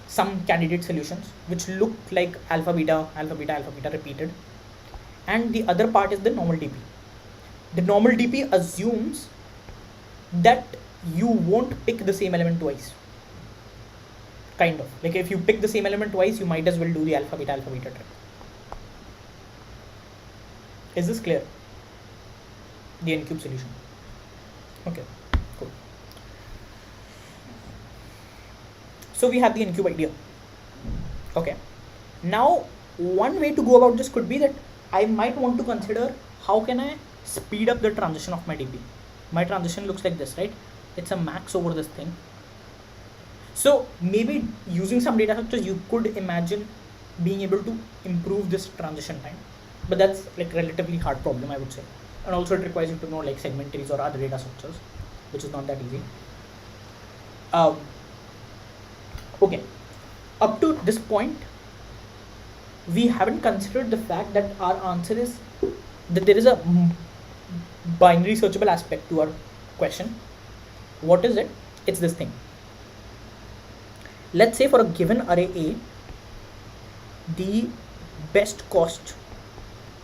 some candidate solutions which look like alpha beta repeated, and the other part is the normal DP. The normal DP assumes that you won't pick the same element twice. Kind of like if you pick the same element twice, you might as well do the alpha beta trick. Is this clear? The n cube solution. Okay, cool. So we have the n cube idea. Okay, now one way to go about this could be that I might want to consider how can I speed up the transition of my DP. My transition looks like this, right? It's a max over this thing. So maybe using some data structures you could imagine being able to improve this transition time, but that's like relatively hard problem, I would say, and also it requires you to know like segment trees or other data structures, which is not that easy. Okay, up to this point we haven't considered the fact that our answer is that there is a binary searchable aspect to our question. What is it? It's this thing. Let's say for a given array A, the best cost,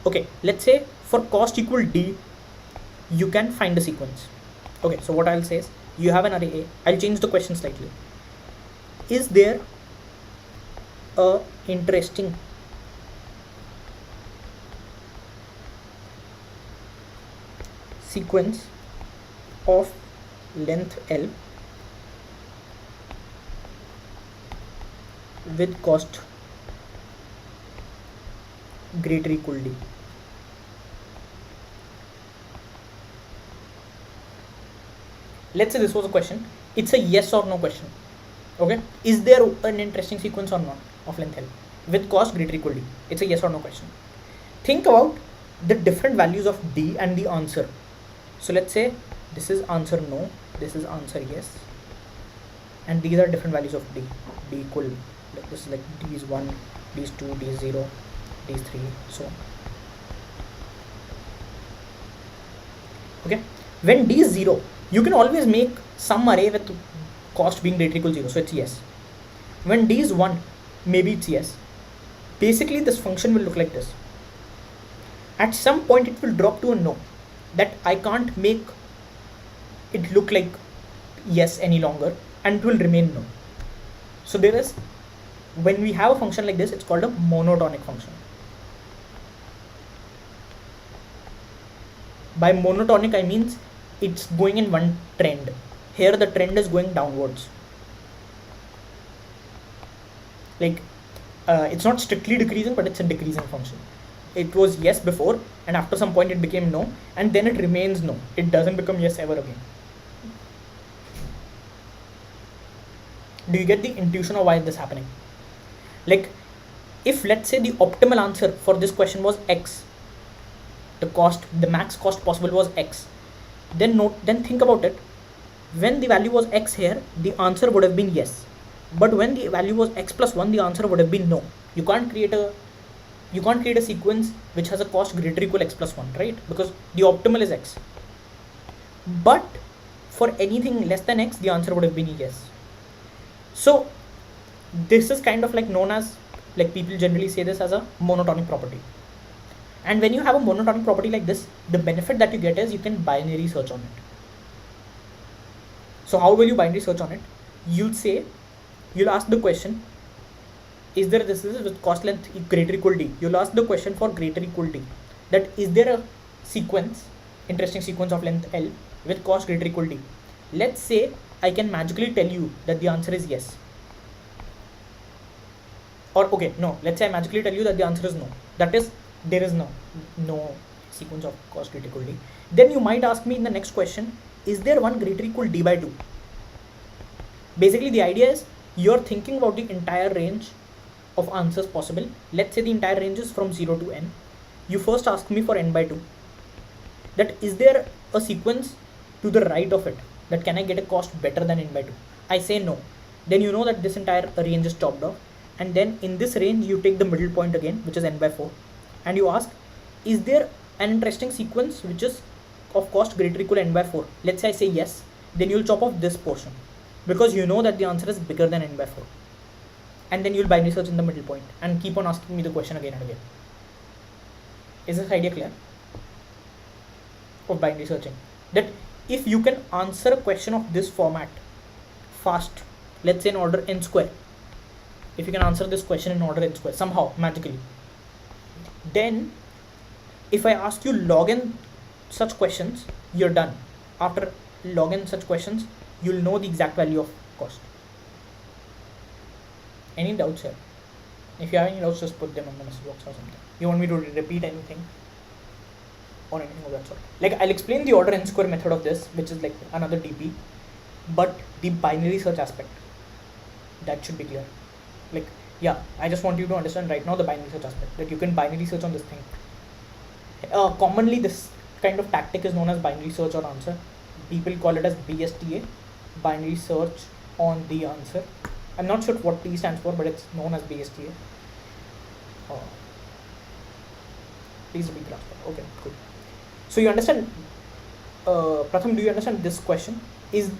okay, let's say for cost equal D, you can find a sequence. Okay, so what I'll say is you have an array A. I'll change the question slightly. Is there a interesting sequence of length L with cost greater equal D? Let's say this was a question. It's a yes or no question. Okay, is there an interesting sequence or not of length L with cost greater equal D? It's a yes or no question. Think about the different values of D and the answer. So let's say this is answer no, this is answer yes, and these are different values of D. D equal, like this is like D is 1, D is 2, D is 0, D is 3, so on. Okay, when D is 0, you can always make some array with cost being greater equal 0, so it's yes. When D is 1, maybe it's yes. Basically this function will look like this. At some point it will drop to a no, that I can't make it look like yes any longer, and it will remain no. So there is, when we have a function like this, it's called a monotonic function. By monotonic I mean it's going in one trend. Here the trend is going downwards. Like it's not strictly decreasing, but it's a decreasing function. It was yes before, and after some point it became no, and then it remains no. It doesn't become yes ever again. Do you get the intuition of why this is happening? Like, if let's say the optimal answer for this question was x, the max cost possible was x, then think about it. When the value was x here, the answer would have been yes. But when the value was x plus 1, the answer would have been no. You can't create a sequence which has a cost greater or equal x plus 1, right? Because the optimal is x. But for anything less than x, the answer would have been yes. So this is kind of like known as, like people generally say this as a monotonic property. And when you have a monotonic property like this, the benefit that you get is you can binary search on it. So how will you binary search on it? You'll ask the question, is there this is with cost length greater equal d. You'll ask the question for greater equal d, that is there a sequence, interesting sequence of length L with cost greater equal d. Let's say I can magically tell you that the answer is yes. Or okay, no, let's say I magically tell you that the answer is no. That is, there is no sequence of cost greater equal d. Then you might ask me in the next question, is there one greater equal d by 2? Basically the idea is you're thinking about the entire range of answers possible. Let's say the entire range is from 0 to n. You first ask me for n by 2. That is there a sequence to the right of it, that can I get a cost better than n by 2? I say no. Then you know that this entire range is chopped off. And then in this range you take the middle point again, which is n by 4. And you ask, is there an interesting sequence which is of cost greater or equal n by 4? Let's say I say yes. Then you'll chop off this portion, because you know that the answer is bigger than n by 4. And then you'll binary search in the middle point and keep on asking me the question again and again. Is this idea clear of binary searching? That if you can answer a question of this format fast, let's say in order n square, if you can answer this question in order n square somehow magically, then if I ask you log n such questions, you're done. After log n such questions, you'll know the exact value of cost. Any doubts here? If you have any doubts, just put them on the message box or something. You want me to repeat anything or anything of that sort? Like, I'll explain the order n square method of this, which is like another DP, but the binary search aspect, that should be clear. Like, yeah, I just want you to understand right now the binary search aspect, that you can binary search on this thing. Commonly this kind of tactic is known as binary search or answer. People call it as BSTA, binary search on the answer. I'm not sure what T stands for, but it's known as BSTA. Please repeat the last part. Okay, good. So you understand, Pratham, do you understand this question? Is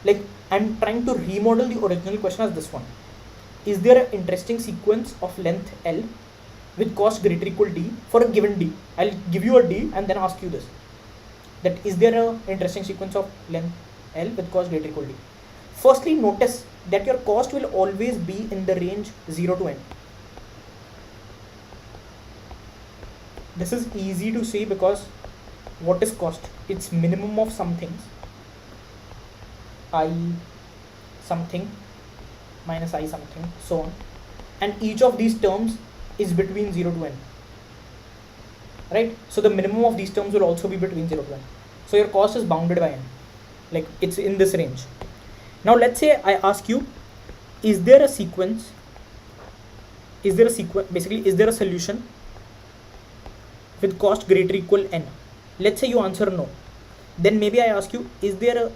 like, I'm trying to remodel the original question as this one. Is there an interesting sequence of length L with cost greater or equal d for a given d? I'll give you a d and then ask you this. That is there an interesting sequence of length L with cost greater or equal d? Firstly, notice that your cost will always be in the range 0 to n. This is easy to see because what is cost? It's minimum of some things, I something minus I something, so on. And each of these terms is between 0 to n. Right? So the minimum of these terms will also be between 0 to n. So your cost is bounded by n. Like, it's in this range. Now let's say I ask you, is there a sequence, basically is there a solution with cost greater or equal n? Let's say you answer no. Then maybe I ask you, is there a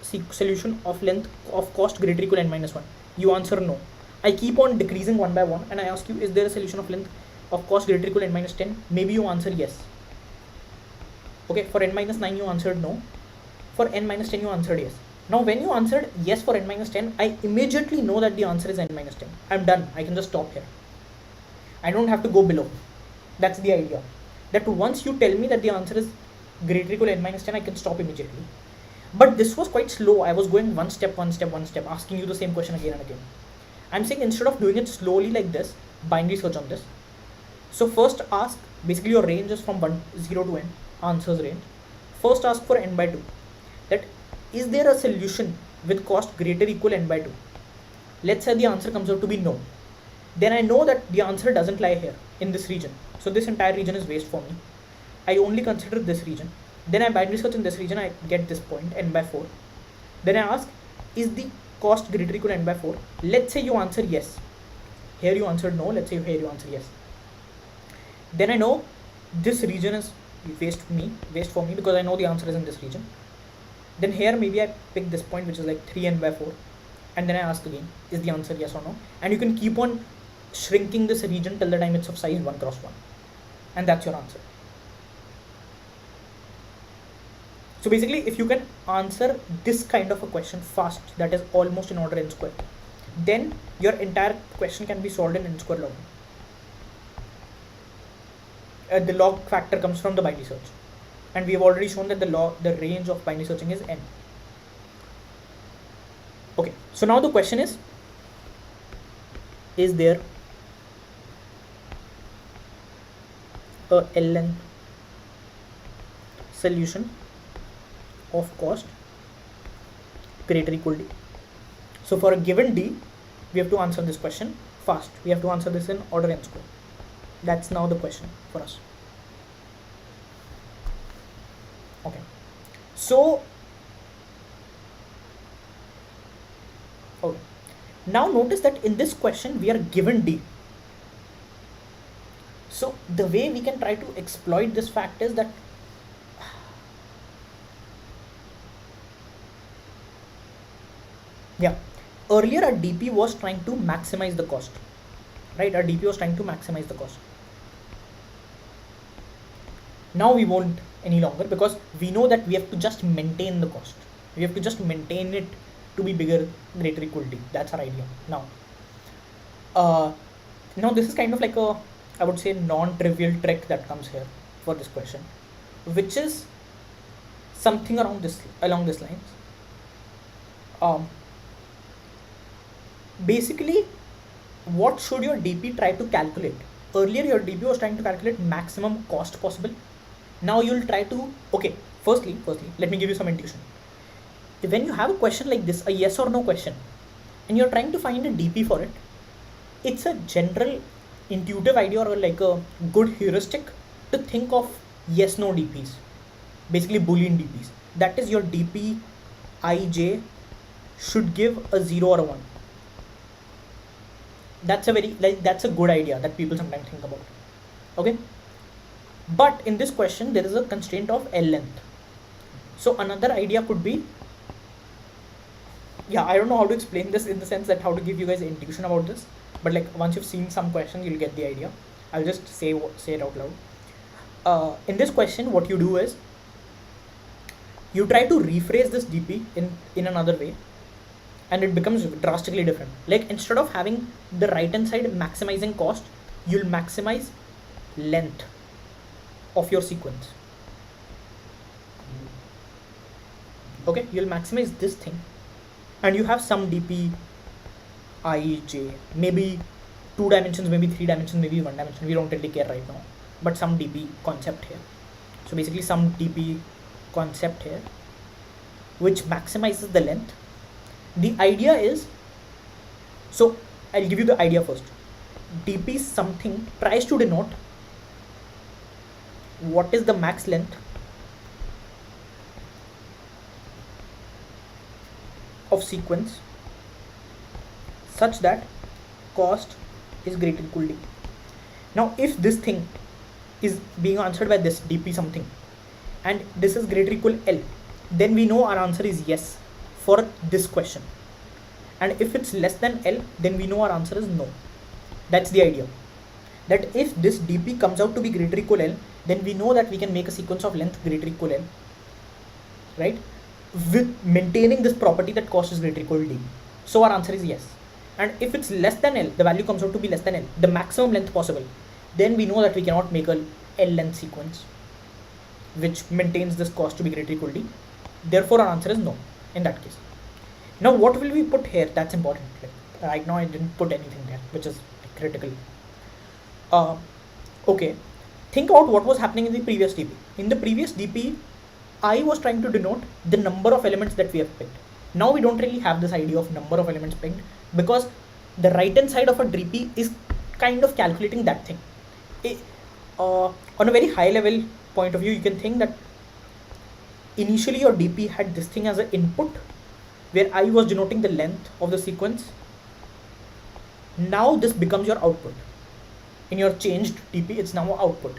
solution of length of cost greater or equal n minus 1? You answer no. I keep on decreasing one by one and I ask you, is there a solution of length of cost greater or equal n minus 10? Maybe you answer yes. Okay, for n minus 9 you answered no. For n minus 10 you answered yes. Now when you answered yes for n minus 10, I immediately know that the answer is n minus 10. I'm done. I can just stop here. I don't have to go below. That's the idea. That once you tell me that the answer is greater or equal n minus 10, I can stop immediately. But this was quite slow. I was going one step, asking you the same question again and again. I'm saying instead of doing it slowly like this, binary search on this. So first ask, basically your range is from 0 to n, answers range. First ask for n by 2. That is there a solution with cost greater or equal n by 2? Let's say the answer comes out to be no. then I know that the answer doesn't lie here in this region. So this entire region is waste for me. I only consider this region. Then I binary search in this region, I get this point, n by 4. Then I ask, is the cost greater or equal to n by 4? Let's say you answer yes. Here you answered no, let's say here you answer yes. Then I know this region is waste for me because I know the answer is in this region. Then here maybe I pick this point which is like 3n by 4, and then I ask again, is the answer yes or no? And you can keep on shrinking this region till the time it's of size 1 cross 1, and that's your answer. So basically, if you can answer this kind of a question fast, that is almost in order n square, then your entire question can be solved in n square log. The log factor comes from the binary search, and we have already shown that the range of binary searching is n. Okay, so now the question is there a ln solution of cost greater or equal to d? So for a given d, we have to answer this question fast. We have to answer this in order n square. That's now the question for us. Okay, so okay, now notice that in this question we are given d. So the way we can try to exploit this fact is that earlier our DP was trying to maximize the cost, right? Our DP was trying to maximize the cost. Now we won't any longer, because we know that we have to just maintain the cost. We have to just maintain it to be bigger, greater, equal to. That's our idea. Now this is kind of like a, I would say, non-trivial trick that comes here for this question, which is something along this lines. Basically, what should your DP try to calculate? Earlier your DP was trying to calculate maximum cost possible. Now you'll try to, okay, firstly, let me give you some intuition. When you have a question like this, a yes or no question, and you're trying to find a DP for it, it's a general intuitive idea or like a good heuristic to think of yes no DPs, basically Boolean DPs. That is, your DP ij should give a 0 or a 1. That's a good idea that people sometimes think about. Okay, but in this question there is a constraint of L length. So another idea could be, I don't know how to explain this in the sense that how to give you guys intuition about this, but like once you've seen some questions you'll get the idea. I'll just say it out loud. In this question, what you do is you try to rephrase this DP in another way, and it becomes drastically different. Like, instead of having the right hand side maximizing cost, you'll maximize length of your sequence. Okay, you'll maximize this thing, and you have some DP ij, maybe 2 dimensions, maybe 3 dimensions, maybe 1 dimension. We don't really care right now, but some DP concept here. So basically some DP concept here which maximizes the length. The idea is, so I'll give you the idea first. DP something tries to denote what is the max length of sequence such that cost is greater or equal to d. Now if this thing is being answered by this DP something, and this is greater or equal L, then we know our answer is yes for this question. And if it's less than L, then we know our answer is no. That's the idea. That if this DP comes out to be greater or equal L, then we know that we can make a sequence of length greater or equal L, right? With maintaining this property that cost is greater or equal to d. So our answer is yes. And if it's less than L, the value comes out to be less than L, the maximum length possible, then we know that we cannot make a L length sequence which maintains this cost to be greater or equal to d. Therefore our answer is no in that case. Now what will we put here? That's important. Like, right now I didn't put anything there, which is critical. Okay, think about what was happening in the previous DP. In the previous DP, I was trying to denote the number of elements that we have picked. Now we don't really have this idea of number of elements picked, because the right hand side of a DP is kind of calculating that thing. On a very high level point of view, you can think that initially your DP had this thing as an input where I was denoting the length of the sequence. Now this becomes your output. In your changed DP, it's now output.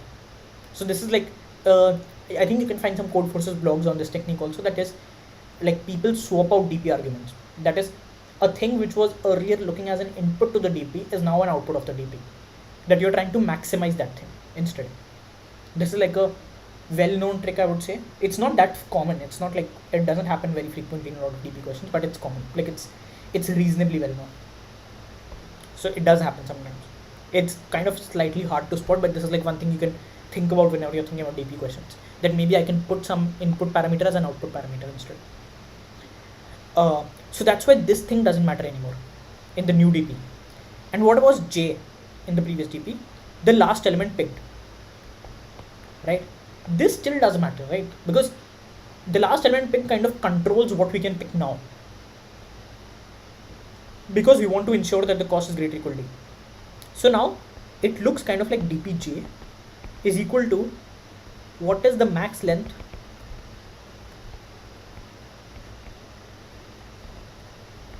So this is like, I think you can find some Code Forces blogs on this technique also, that is like people swap out DP arguments. That is a thing which was earlier looking as an input to the DP is now an output of the DP. That you're trying to maximize that thing instead. This is like a well-known trick, I would say. It's not that common. It's not like, it doesn't happen very frequently in a lot of DP questions, but it's common. Like it's reasonably well known. So it does happen sometimes. It's kind of slightly hard to spot, but this is like one thing you can think about whenever you're thinking about DP questions. That maybe I can put some input parameter as an output parameter instead. So that's why this thing doesn't matter anymore in the new DP. And what was J in the previous DP? The last element picked, right? This still doesn't matter, right? Because the last element picked kind of controls what we can pick now. Because we want to ensure that the cost is greater equal to D. So now it looks kind of like dpj is equal to what is the max length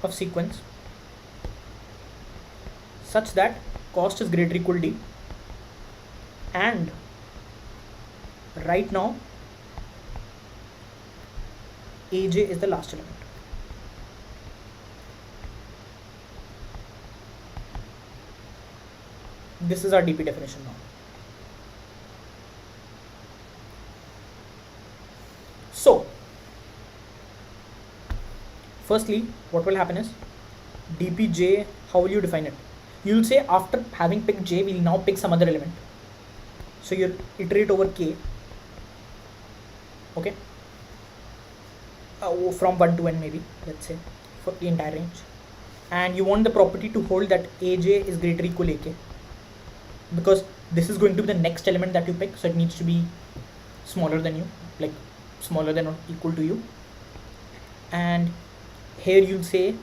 of sequence such that cost is greater equal to D, and right now aj is the last element. This is our DP definition now. So firstly, what will happen is dpj, how will you define it? You'll say after having picked j, we'll now pick some other element. So you'll iterate over k, okay, from 1 to n maybe, let's say, for the entire range. And you want the property to hold that aj is greater equal ak, because this is going to be the next element that you pick, so it needs to be smaller than you, like smaller than or equal to you. And here you'll say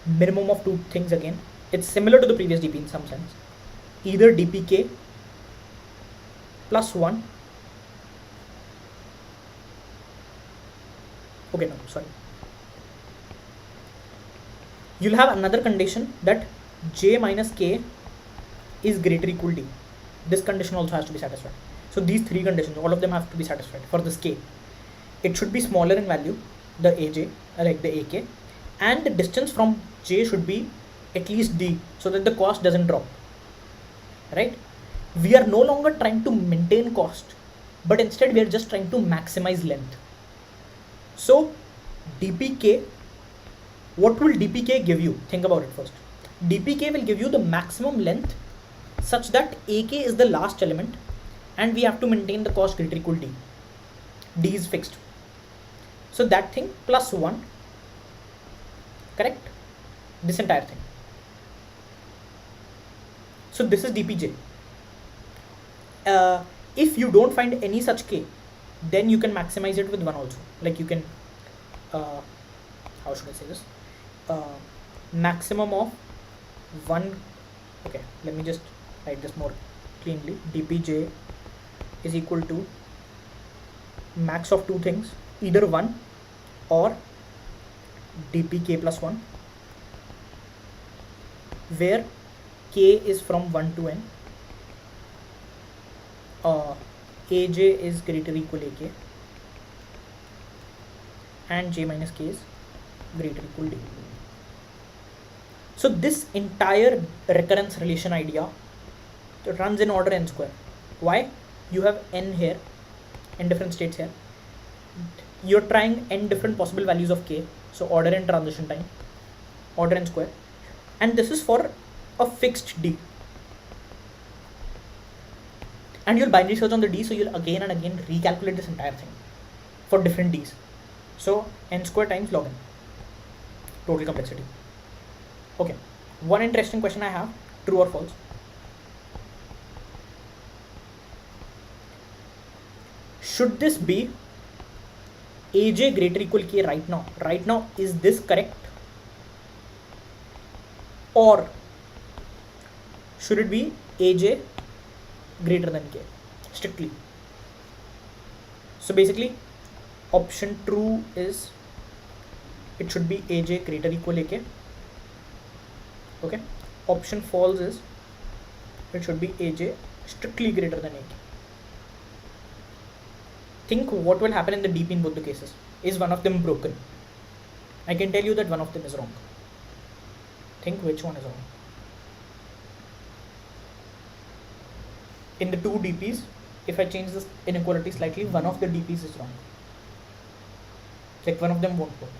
minimum of two things again. It's similar to the previous DP in some sense. Either dpk plus 1. Okay, no, sorry. You'll have another condition that j minus k is greater equal to D. This condition also has to be satisfied. So these three conditions, all of them have to be satisfied for this k. It should be smaller in value, the aj, like the ak, and the distance from j should be at least D, so that the cost doesn't drop, right? We are no longer trying to maintain cost, but instead we are just trying to maximize length. So dpk, what will dpk give you? Think about it first. dpk will give you the maximum length such that ak is the last element and we have to maintain the cost greater equal to D. D is fixed. So that thing plus 1, correct? This entire thing. So this is dpj. If you don't find any such k, then you can maximize it with 1 also. Like you can, how should I say this? Maximum of 1. Okay, let me just write this more cleanly. dpj is equal to max of two things, either 1 or dpk plus 1, where k is from 1 to n, aj is greater equal ak, and j minus k is greater equal D. So this entire recurrence relation idea runs in order n square. Why? You have n here, n different states here. You're trying n different possible values of k, so order n transition time, order n square, and this is for a fixed D. And you'll binary search on the D, so you'll again and again recalculate this entire thing for different Ds. So n square times log n, total complexity. Okay, one interesting question I have, true or false? Should this be aj greater equal k right now? Right now, is this correct? Or should it be aj greater than k strictly? So basically option true is it should be aj greater equal ak. Okay, option false is it should be aj strictly greater than ak. Think what will happen in the DP in both the cases. Is one of them broken? I can tell you that one of them is wrong. Think which one is wrong. In the two DPs, if I change this inequality slightly, one of the DPs is wrong. Like one of them won't work.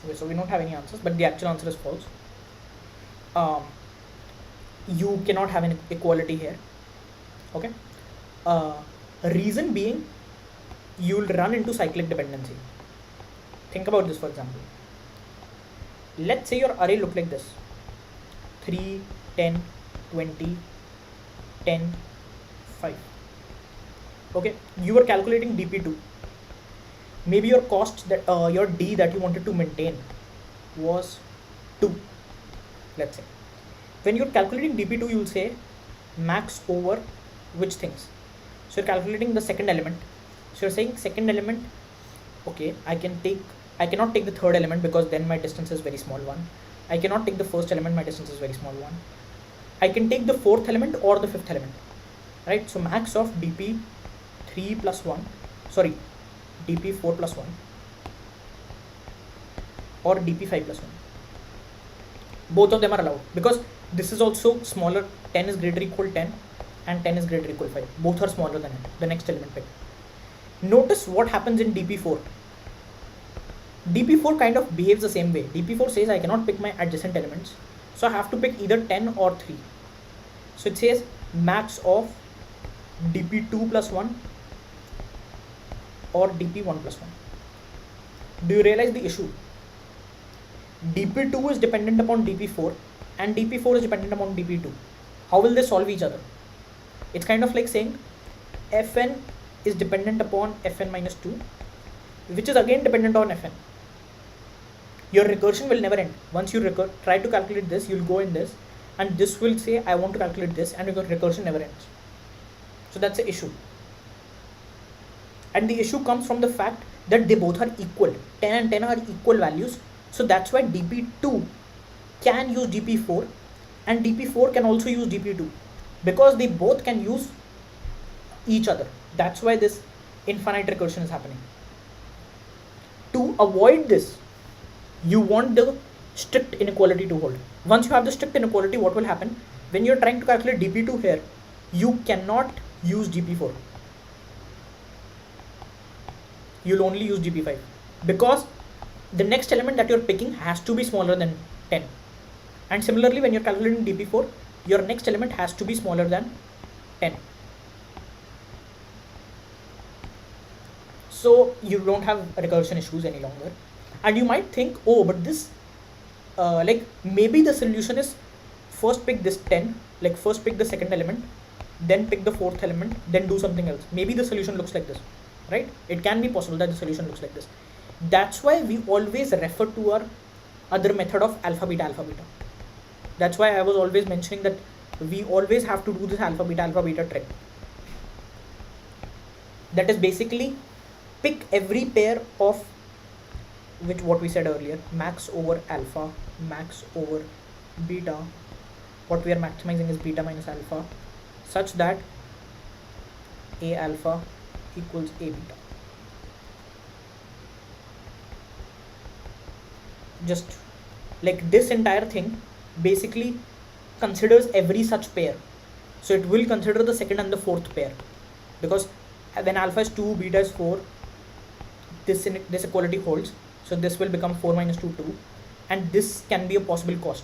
Okay, so we don't have any answers, but the actual answer is false. You cannot have an equality here. Okay. Reason being, you'll run into cyclic dependency. Think about this, for example. Let's say your array looked like this: 3, 10, 20, 10, 5. Okay, you were calculating DP2. Maybe your cost that your D that you wanted to maintain was 2. Let's say when you're calculating DP2, you'll say max over which things. So you're calculating the second element. So you're saying second element, okay, I cannot take the third element because then my distance is very small one. I cannot take the first element, my distance is very small one. I can take the fourth element or the fifth element, right? So max of DP3 plus 1, sorry, DP4 plus 1 or DP5 plus 1. Both of them are allowed because this is also smaller. 10 is greater equal 10 and 10 is greater equal 5. Both are smaller than it, the next element picked. Notice what happens in DP4. DP4 kind of behaves the same way. DP4 says I cannot pick my adjacent elements, so I have to pick either 10 or 3. So it says max of DP2 plus 1 or DP1 plus 1. Do you realize the issue? DP2 is dependent upon DP4 and DP4 is dependent upon DP2. How will they solve each other? It's kind of like saying Fn is dependent upon Fn minus 2, which is again dependent on Fn. Your recursion will never end. Once you try to calculate this, you'll go in this and this will say I want to calculate this, and your recursion never ends. So that's the issue. And the issue comes from the fact that they both are equal. 10 and 10 are equal values. So that's why DP2 can use DP4 and DP4 can also use DP2 because they both can use each other. That's why this infinite recursion is happening. To avoid this, you want the strict inequality to hold. Once you have the strict inequality, what will happen? When you're trying to calculate DP2 here, you cannot use DP4. You'll only use DP5 because the next element that you're picking has to be smaller than 10. And similarly, when you're calculating DP4, your next element has to be smaller than 10. So you don't have recursion issues any longer. And you might think, oh, but this, like maybe the solution is first pick this 10, like first pick the second element, then pick the fourth element, then do something else. Maybe the solution looks like this, right? It can be possible that the solution looks like this. That's why we always refer to our other method of alpha beta alpha beta. That's why I was always mentioning that we always have to do this alpha beta trick. That is basically pick every pair of which what we said earlier, max over alpha, max over beta. What we are maximizing is beta minus alpha, such that a alpha equals a beta. Just like this entire thing basically considers every such pair. So it will consider the second and the fourth pair, because when alpha is 2, beta is 4, this equality holds. So this will become 4 minus 2, 2, and this can be a possible cost.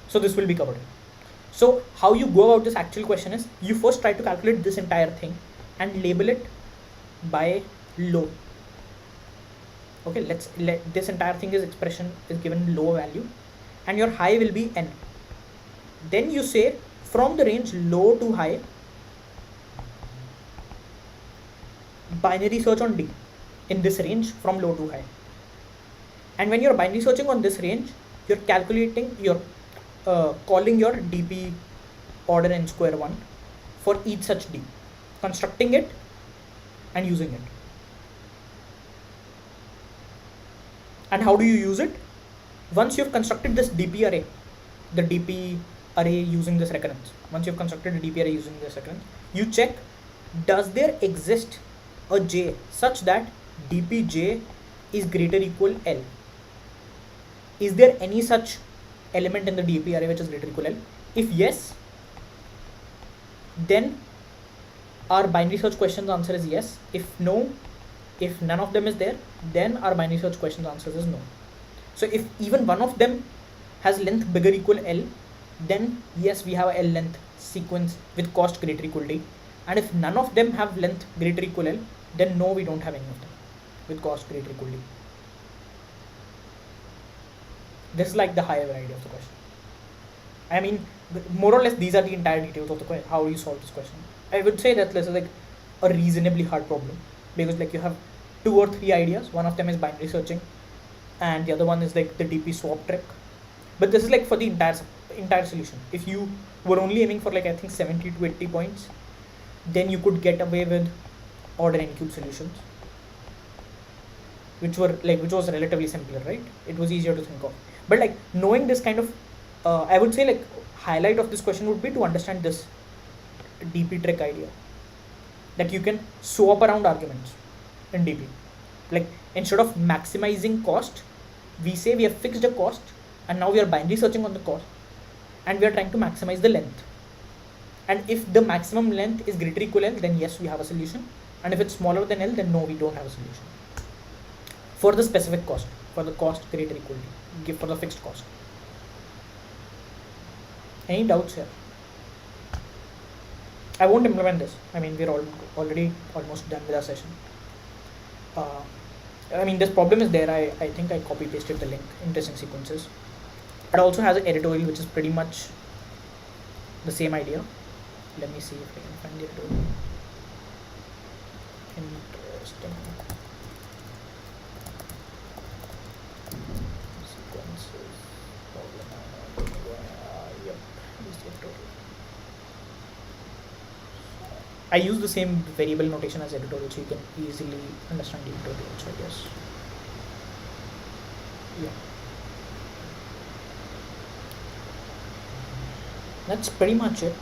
So this will be covered. So how you go about this actual question is, you first try to calculate this entire thing and label it by low. Okay, let's let this entire thing is expression is given low value, and your high will be n. Then you say from the range low to high, binary search on D in this range from low to high. And when you're binary searching on this range, you're calculating, you're calling your DP order n square 1 for each such D, constructing it and using it. And how do you use it? Once you've constructed this DP array, the DP array using this recurrence, once you've constructed a DP array using this recurrence, you check, does there exist a J such that DPJ is greater equal L? Is there any such element in the DP array which is greater equal L? If yes, then our binary search question's answer is yes. If no, if none of them is there, then our binary search question's answer is no. So if even one of them has length bigger equal L, then yes, we have a L length sequence with cost greater equal D. And if none of them have length greater equal L, then no, we don't have any of them with cost greater equal D. This is like the higher variety of the question. I mean, more or less these are the entire details of the question. How do you solve this question? I would say that this is like a reasonably hard problem, because like you have 2 or 3 ideas. One of them is binary searching, and the other one is like the DP swap trick. But this is like for the entire solution. If you were only aiming for like I think 70 to 80 points, then you could get away with order n cube solutions, which was relatively simpler, right? It was easier to think of. But like knowing this kind of, I would say like highlight of this question would be to understand this DP trick idea, that you can swap around arguments in DP. Like instead of maximizing cost, we say we have fixed a cost, and now we are binary searching on the cost, and we are trying to maximize the length. And if the maximum length is greater equal L, then yes, we have a solution. And if it's smaller than L, then no, we don't have a solution. For the specific cost, for the cost greater equal to, give for the fixed cost. Any doubts here? I won't implement this. I mean, we're already almost done with our session. I mean, this problem is there. I think I copy pasted the link, interesting sequences. It also has an editorial which is pretty much the same idea. Let me see if I can find the editorial. Interesting sequences. Yep, this is the editorial. I use the same variable notation as editorial, so you can easily understand the editorial also, I guess. Yeah. That's pretty much it.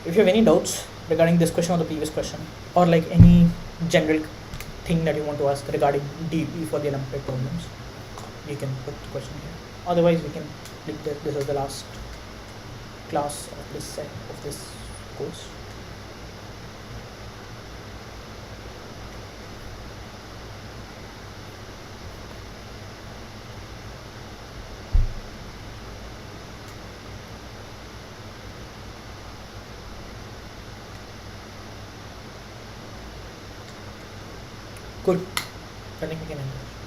If you have any doubts regarding this question or the previous question, or like any general thing that you want to ask regarding DP for the Olympic problems, you can put the question here. Otherwise, we can click that this is the last class of this set of this course. Cool. I think we can end it.